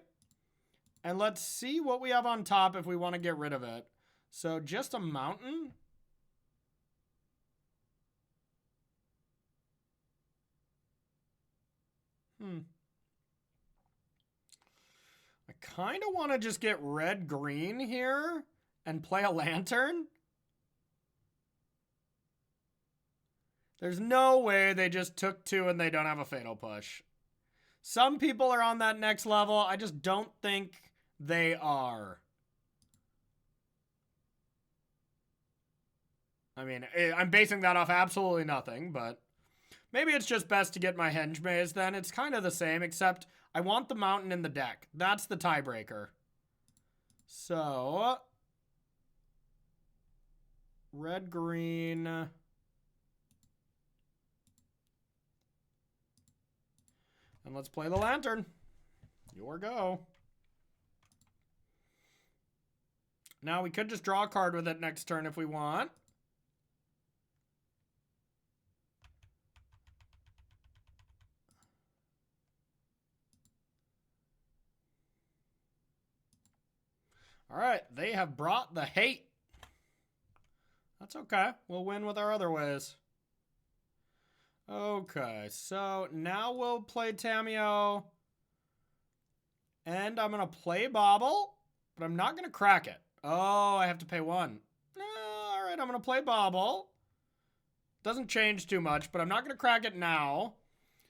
And let's see what we have on top if we want to get rid of it. So, just a mountain? I kind of want to just get red-green here and play a lantern. There's no way they just took 2 and they don't have a Fatal Push. Some people are on that next level. I just don't think they are. I mean, I'm basing that off absolutely nothing, but maybe it's just best to get my Henge Maze then. It's kind of the same, except I want the mountain in the deck. That's the tiebreaker. So, red-green. And let's play the lantern. Your go. Now we could just draw a card with it next turn if we want. All right, they have brought the hate. That's okay. We'll win with our other ways. Okay, so now we'll play Tamiyo. And I'm going to play Bobble, but I'm not going to crack it. Oh, I have to pay 1. All right, I'm going to play Bobble. Doesn't change too much, but I'm not going to crack it now.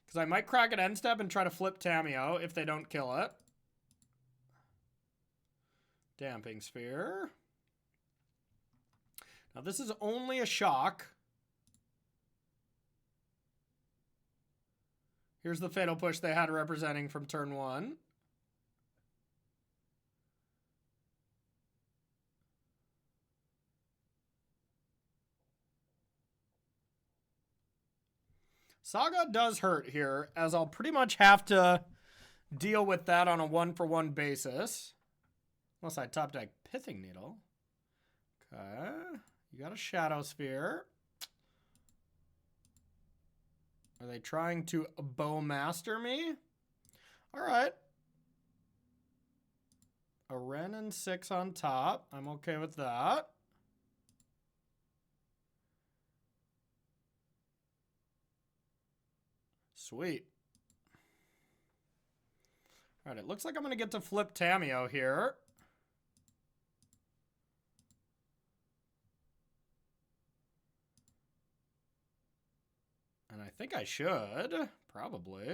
Because I might crack it end step and try to flip Tamiyo if they don't kill it. Damping Sphere. Now this is only a shock. Here's the Fatal Push they had representing from turn 1. Saga does hurt here, as I'll pretty much have to deal with that on a 1-for-1 basis. Unless I top deck Pithing Needle. Okay. You got a Shadow Sphere. Are they trying to Bowmaster me? Alright. A Ren and 6 on top. I'm okay with that. Sweet. Alright, it looks like I'm going to get to flip Tamiyo here. And I think I should. Probably.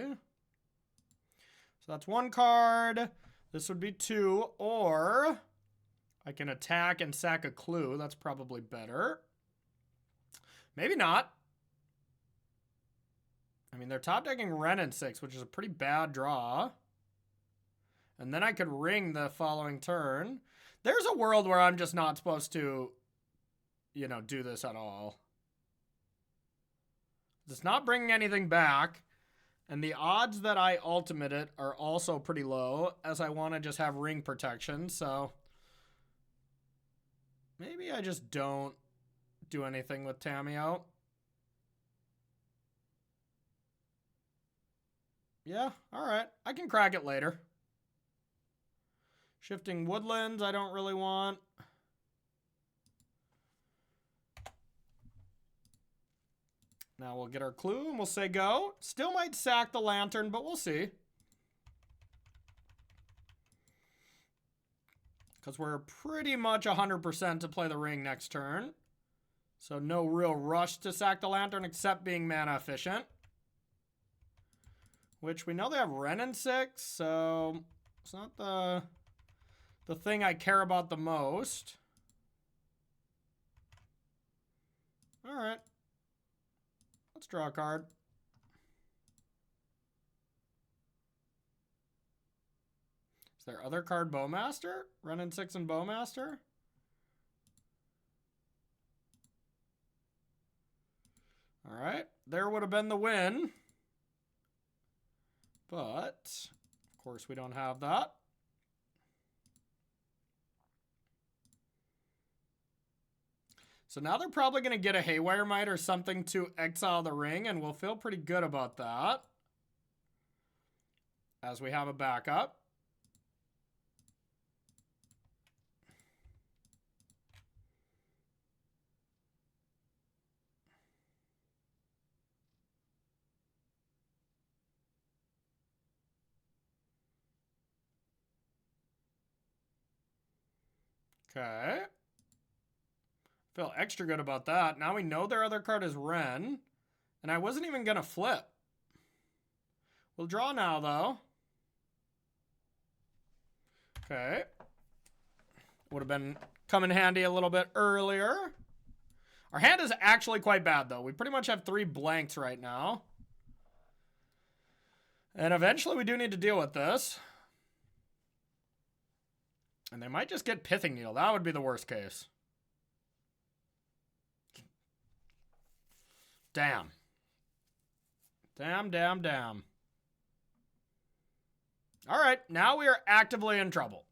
So that's 1 card. This would be 2. Or I can attack and sack a clue. That's probably better. Maybe not. I mean, they're top decking Ren and 6, which is a pretty bad draw. And then I could ring the following turn. There's a world where I'm just not supposed to, you know, do this at all. It's not bringing anything back. And the odds that I ultimate it are also pretty low, as I want to just have ring protection. So maybe I just don't do anything with Tamiyo. Yeah, alright. I can crack it later. Shifting Woodlands, I don't really want. Now we'll get our clue and we'll say go. Still might sack the Lantern, but we'll see. Because we're pretty much 100% to play the ring next turn. So no real rush to sack the Lantern except being mana efficient. Which we know they have Ren and 6, so it's not the thing I care about the most. Alright. Let's draw a card. Is there other card Bowmaster? Ren and 6 and Bowmaster? Alright. There would have been the win. But, of course, we don't have that. So now they're probably going to get a Haywire Might or something to exile the ring, and we'll feel pretty good about that. As we have a backup. Okay. Feel extra good about that. Now we know their other card is Ren. And I wasn't even going to flip. We'll draw now, though. Okay. Would have been come in handy a little bit earlier. Our hand is actually quite bad, though. We pretty much have 3 blanks right now. And eventually we do need to deal with this. And they might just get Pithing Needle. That would be the worst case. Damn. Damn, damn, damn. All right, now we are actively in trouble.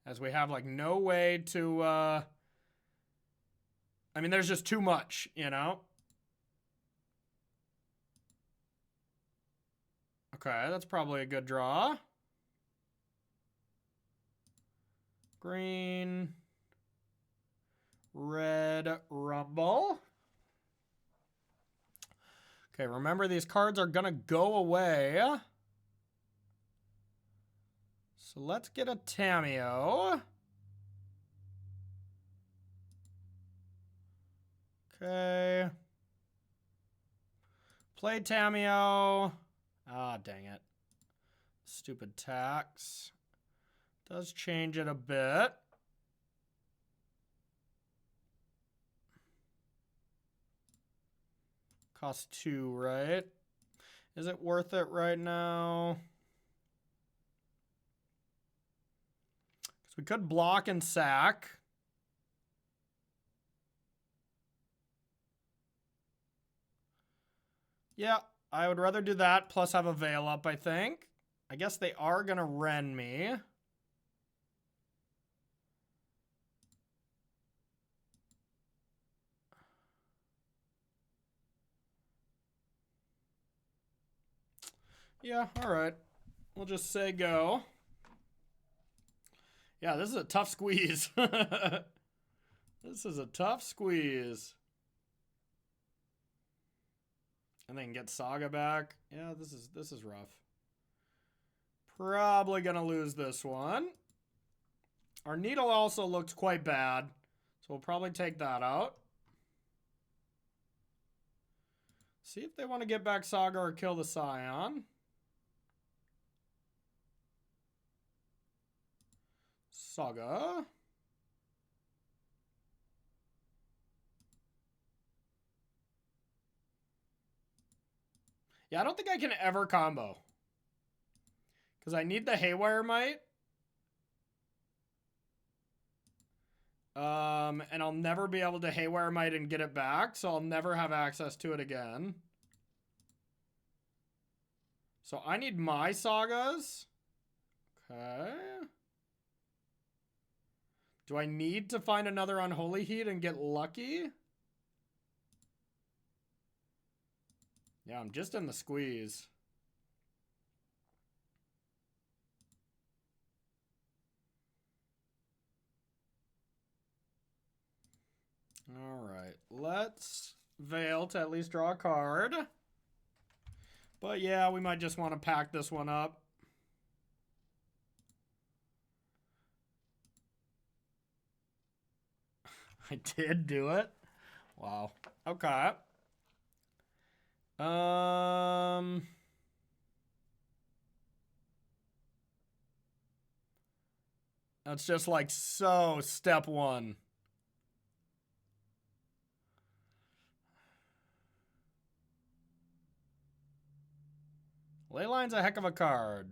As we have, like, no way to, I mean, there's just too much, you know? Okay, that's probably a good draw. Green. Red Rumble. Okay, remember these cards are gonna go away. So let's get a Tamiyo. Okay. Play Tamiyo. Ah, dang it. Stupid tax. Does change it a bit. Costs 2, right? Is it worth it right now? Because we could block and sack. Yeah, I would rather do that, plus have a Veil up, I think. I guess they are going to Ren me. Yeah, alright. We'll just say go. Yeah, this is a tough squeeze. This is a tough squeeze. And then get Saga back. Yeah, this is rough. Probably gonna lose this one. Our Needle also looks quite bad, so we'll probably take that out. See if they want to get back Saga or kill the Scion. Saga. Yeah, I don't think I can ever combo. Because I need the Haywire Might. And I'll never be able to Haywire Might and get it back, so I'll never have access to it again. So I need my Sagas. Okay. Do I need to find another Unholy Heat and get lucky? Yeah, I'm just in the squeeze. Alright, let's Veil to at least draw a card. But yeah, we might just want to pack this one up. I did do it. Wow. Okay. That's just like so step one. Leyline's a heck of a card.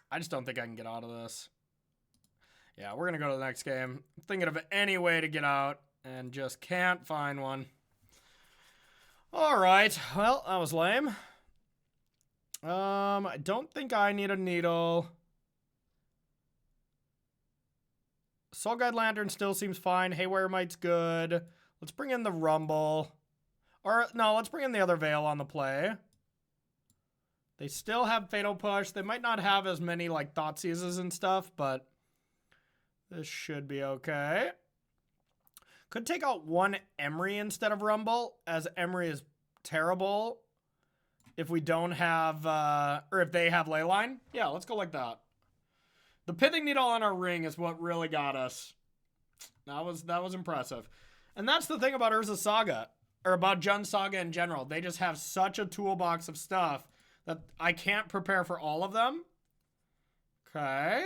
I just don't think I can get out of this. Yeah, we're going to go to the next game. I'm thinking of any way to get out and just can't find one. All right. Well, that was lame. I don't think I need a Needle. Soul Guide Lantern still seems fine. Haywire Might's good. Let's bring in the Rumble. Or, no, let's bring in the other Veil on the play. They still have Fatal Push. They might not have as many, like, Thoughtseizes and stuff, but this should be okay. Could take out one Emery instead of Rumble, as Emery is terrible if we don't have, or if they have Leyline. Yeah, let's go like that. The Pithing Needle on our ring is what really got us. That was impressive. And that's the thing about Urza Saga, or about Jund Saga in general. They just have such a toolbox of stuff that I can't prepare for all of them. Okay.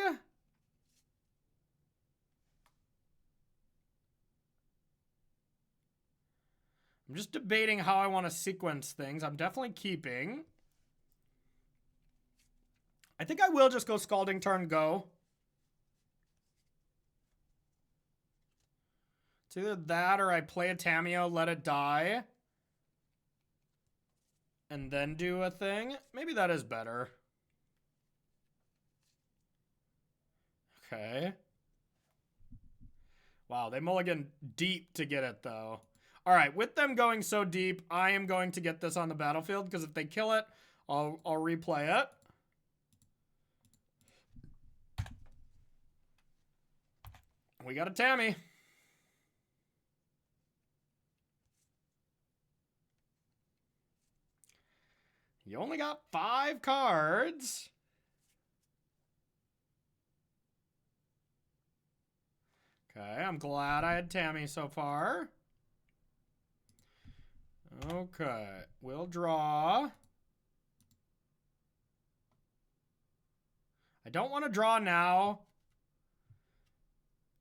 I'm just debating how I want to sequence things. I'm definitely keeping. I think I will just go Scalding Turn, go. It's either that or I play a Tamiyo, let it die, and then do a thing. Maybe that is better. Okay. Wow, they mulligan deep to get it, though. All right, with them going so deep, I am going to get this on the battlefield, because if they kill it, I'll replay it. We got a Tammy. You only got 5 cards. Okay, I'm glad I had Tammy so far. Okay, we'll draw. I don't want to draw now,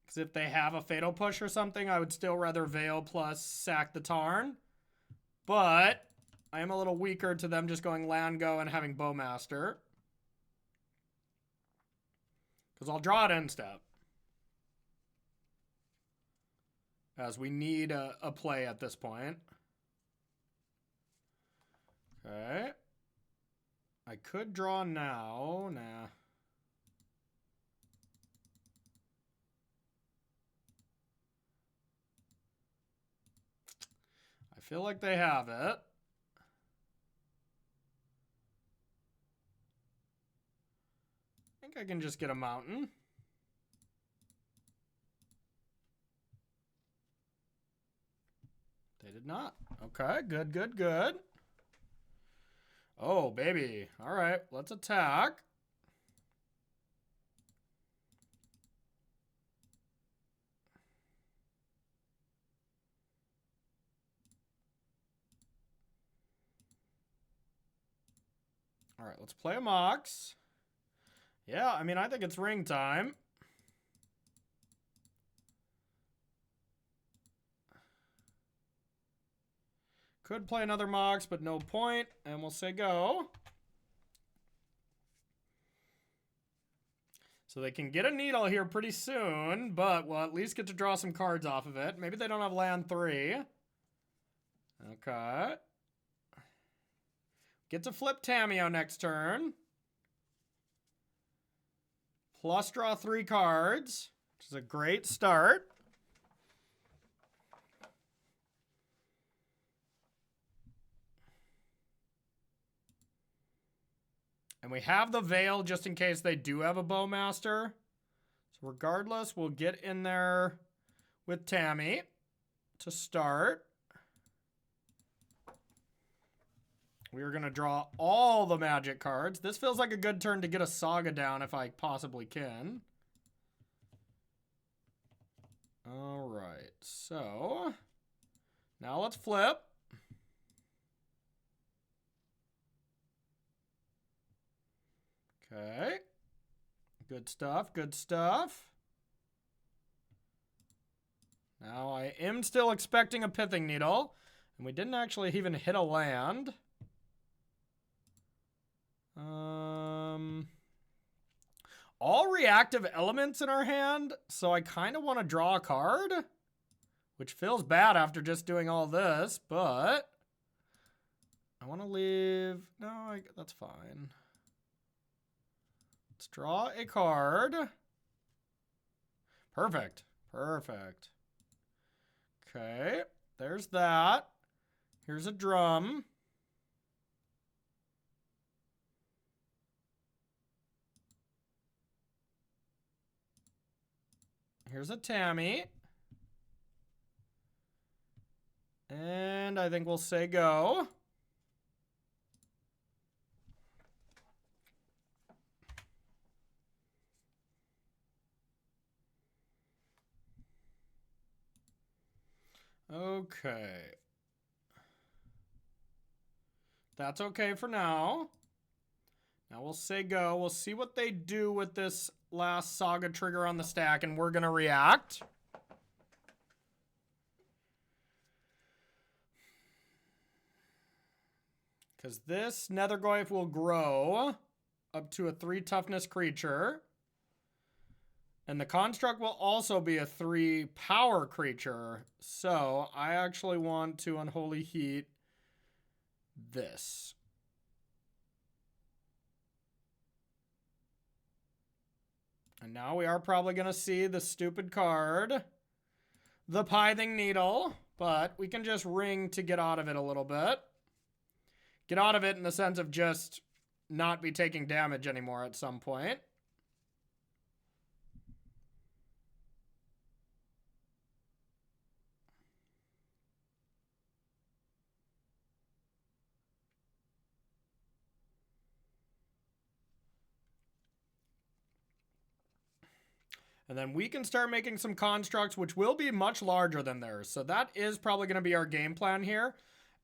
because if they have a Fatal Push or something, I would still rather Veil plus sack the Tarn. But I am a little weaker to them just going land go and having Bowmaster, because I'll draw it end step. as we need a play at this point. Okay. I could draw now. Nah. I feel like they have it. I think I can just get a mountain. They did not. Okay, good, good, good. Oh, baby. All right, let's attack. All right, let's play a Mox. Yeah, I mean, I think it's ring time. Could play another Mox, but no point. And we'll say go. So they can get a needle here pretty soon, but we'll at least get to draw some cards off of it. Maybe they don't have land 3. Okay. Get to flip Tamiyo next turn. Plus draw 3 cards, which is a great start. And we have the Veil just in case they do have a Bowmaster. So regardless, we'll get in there with Tammy to start. We are going to draw all the magic cards. This feels like a good turn to get a Saga down if I possibly can. All right, so now let's flip. Okay. Good stuff, good stuff. Now I am still expecting a Pithing Needle, and we didn't actually even hit a land. All reactive elements in our hand, so I kind of want to draw a card, which feels bad after just doing all this, but I want to leave. No, that's fine. Let's draw a card. Perfect. Perfect. Okay, there's that. Here's a drum. Here's a Tammy. And I think we'll say go. Okay. That's okay for now. Now we'll say go. We'll see what they do with this last Saga trigger on the stack, and we're going to react. Because this Nethergoyf will grow up to a 3 toughness creature. And the construct will also be a 3 power creature. So I actually want to Unholy Heat this. And now we are probably going to see the stupid card, the Pithing Needle, but we can just ring to get out of it a little bit. Get out of it in the sense of just not be taking damage anymore at some point. And then we can start making some constructs, which will be much larger than theirs. So that is probably going to be our game plan here.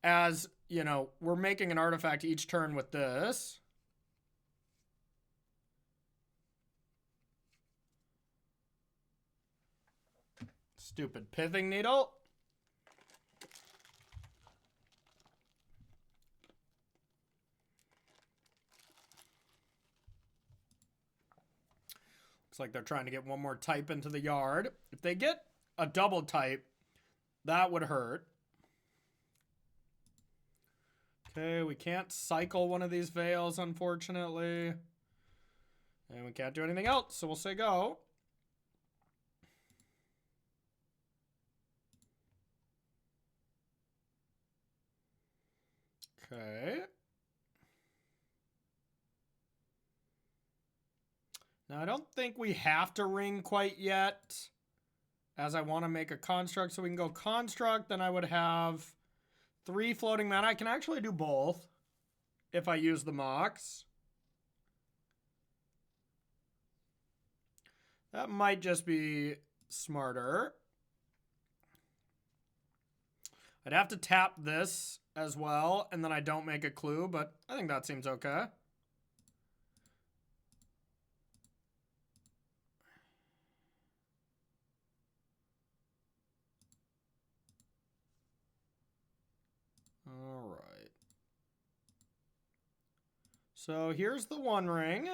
As, you know, we're making an artifact each turn with this. Stupid Pithing Needle. Looks like they're trying to get one more type into the yard. If they get a double type, That would hurt. Okay, we can't cycle one of these Veils, unfortunately. And we can't do anything else, so we'll say go. Okay. Now, I don't think we have to ring quite yet, as I want to make a construct. So we can go construct, then I would have 3 floating mana. I can actually do both if I use the Mox. That might just be smarter. I'd have to tap this as well, and then I don't make a clue, but I think that seems okay. All right. So here's the 1 ring.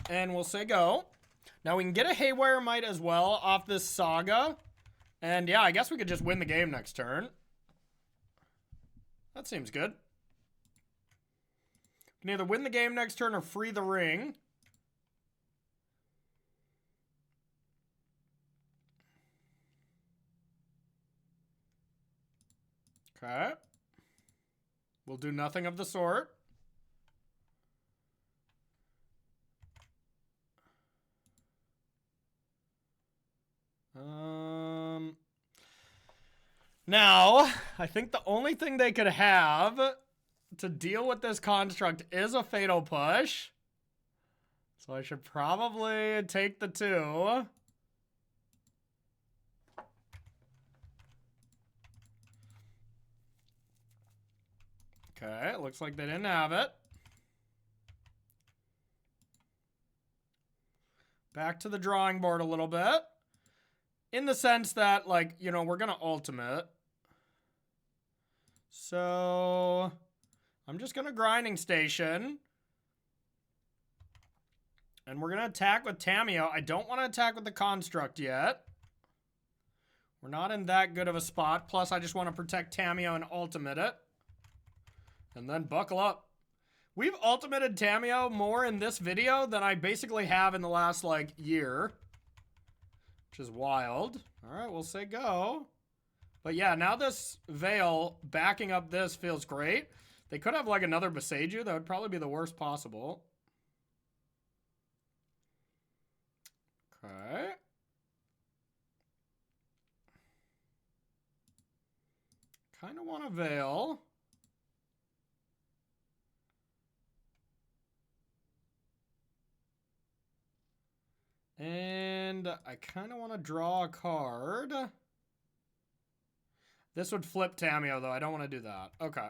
And we'll say go. Now we can get a Haywire Might as well off this Saga. And yeah, I guess we could just win the game next turn. That seems good. We can either win the game next turn or free the ring. Okay. We'll do nothing of the sort. Now, I think the only thing they could have to deal with this construct is a Fatal Push. So I should probably take the 2. Okay, it looks like they didn't have it. Back to the drawing board a little bit. In the sense that, like, you know, we're going to ultimate. So I'm just going to Grinding Station. And we're going to attack with Tamiyo. I don't want to attack with the Construct yet. We're not in that good of a spot. Plus, I just want to protect Tamiyo and ultimate it. And then buckle up. We've ultimated Tamiyo more in this video than I basically have in the last, like, year. Which is wild. All right, we'll say go. But yeah, now this Veil backing up this feels great. They could have, like, another Boseiju. That would probably be the worst possible. Okay. Kind of want a Veil. And I kind of want to draw a card. This would flip Tamiyo, though. I don't want to do that. Okay.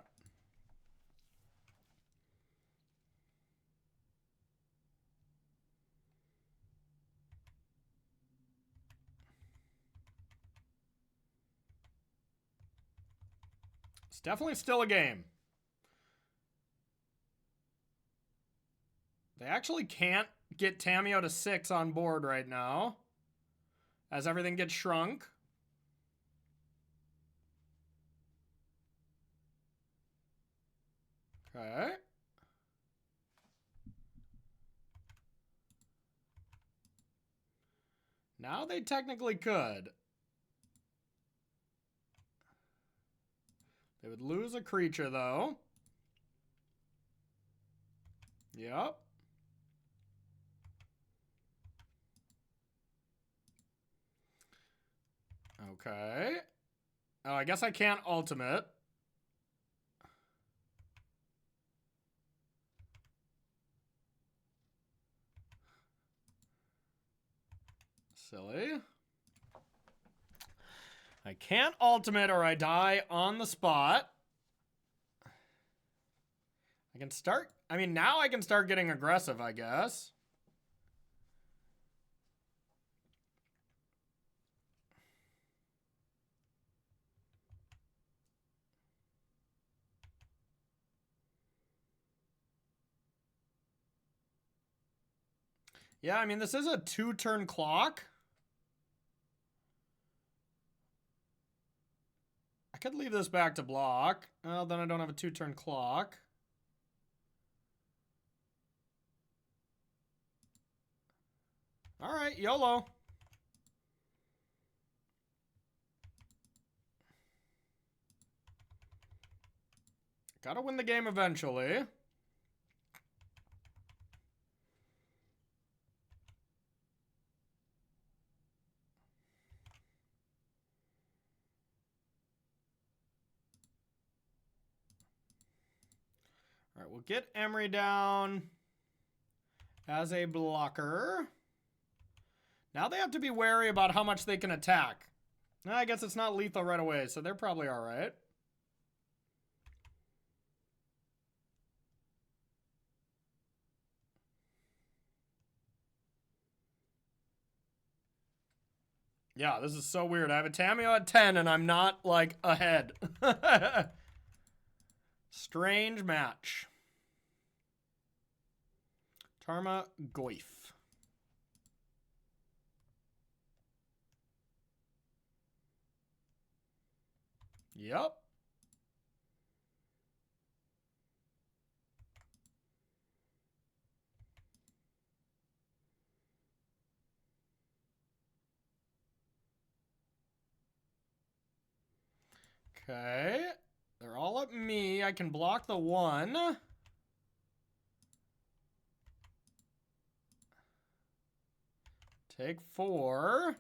It's definitely still a game. They actually can't get Tamiyo to 6 on board right now, as everything gets shrunk. Okay. Now they technically could. They would lose a creature, though. Yep. Okay. Oh, I guess I can't ultimate. Silly. I can't ultimate or I die on the spot. I can start... I mean, now I can start getting aggressive, I guess. Yeah, I mean, this is a 2-turn clock. could leave this back to block. Well, then I don't have a 2-turn clock. All right, YOLO. Gotta win the game eventually. All right, we'll get Emery down as a blocker. Now they have to be wary about how much they can attack. I guess it's not lethal right away, so they're probably all right. Yeah, this is so weird. I have a Tamiyo at 10 and I'm not, like, ahead. Strange match. Tarma Goif. Yep. Okay. They're all at me. I can block the 1. Take 4.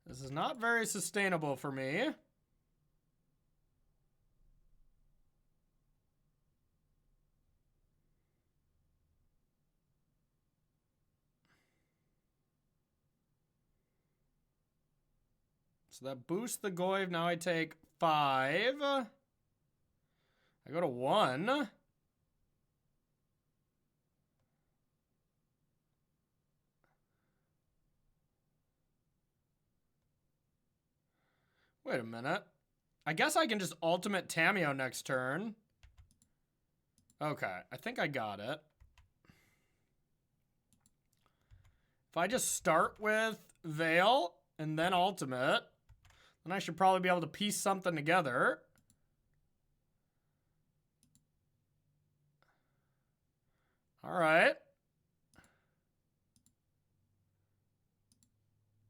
This is not very sustainable for me. So that boosts the Goive. Now I take 5. I go to 1. Wait a minute. I guess I can just ultimate Tamiyo next turn. Okay, I think I got it. If I just start with Veil and then ultimate, then I should probably be able to piece something together. All right.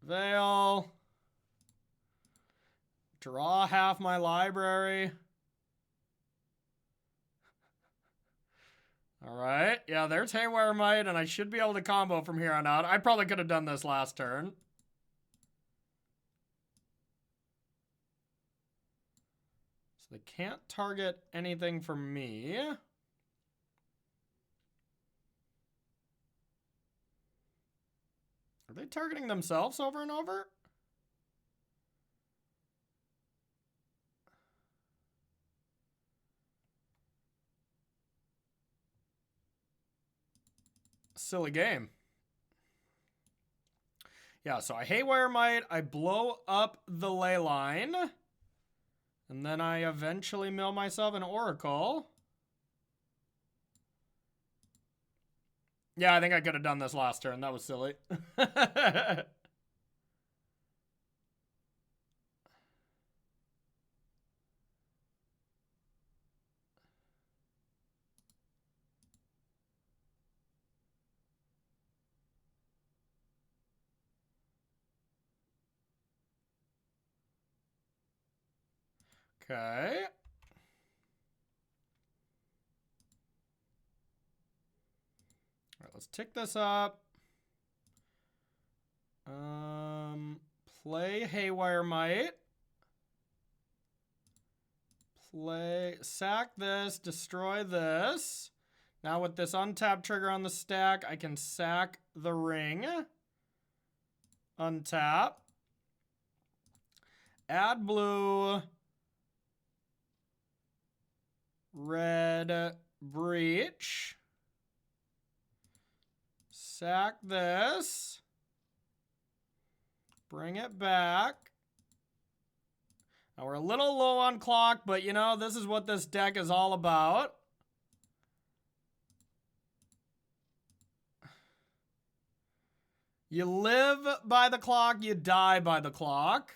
Veil. Draw half my library. All right. Yeah, there's Haywire Might, and I should be able to combo from here on out. I probably could have done this last turn. So they can't target anything for me. Are they targeting themselves over and over? Silly game. Yeah, so I Haywire Might, I blow up the ley line, and then I eventually mill myself an Oracle. Yeah, I think I could have done this last turn. That was silly. Okay. All right, let's tick this up. Play Haywire Might. Sack this, destroy this. Now with this untap trigger on the stack, I can sack the ring. Untap. Add blue. Red breach. Sack this. Bring it back. Now we're a little low on clock, but you know, this is what this deck is all about. You live by the clock, you die by the clock.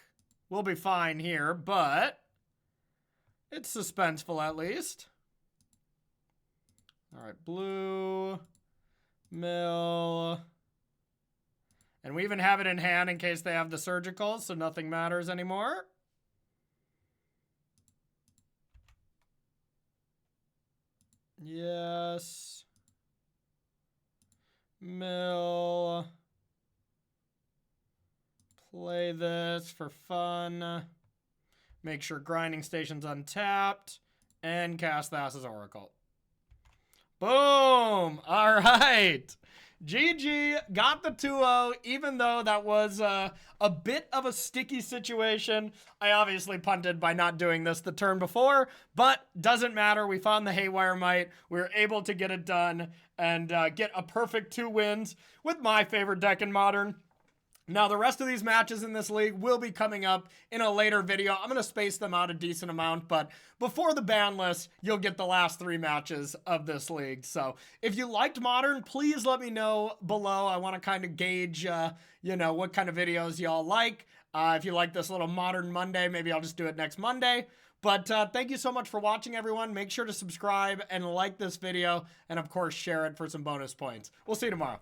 We'll be fine here, but It's suspenseful at least. All right, blue, mill. And we even have it in hand in case they have the surgical, so nothing matters anymore. Yes. Mill. Play this for fun. Make sure Grinding Station's untapped. And cast Thassa's Oracle. Boom! All right. GG got the 2-0, even though that was a bit of a sticky situation. I obviously punted by not doing this the turn before, but doesn't matter. We found the Haywire Might. We were able to get it done and get a perfect 2 wins with my favorite deck in Modern. Now, the rest of these matches in this league will be coming up in a later video. I'm going to space them out a decent amount, but before the ban list, you'll get the last 3 matches of this league. So if you liked Modern, please let me know below. I want to kind of gauge, you know, what kind of videos y'all like. If you like this little Modern Monday, maybe I'll just do it next Monday. But thank you so much for watching, everyone. Make sure to subscribe and like this video, and of course, share it for some bonus points. We'll see you tomorrow.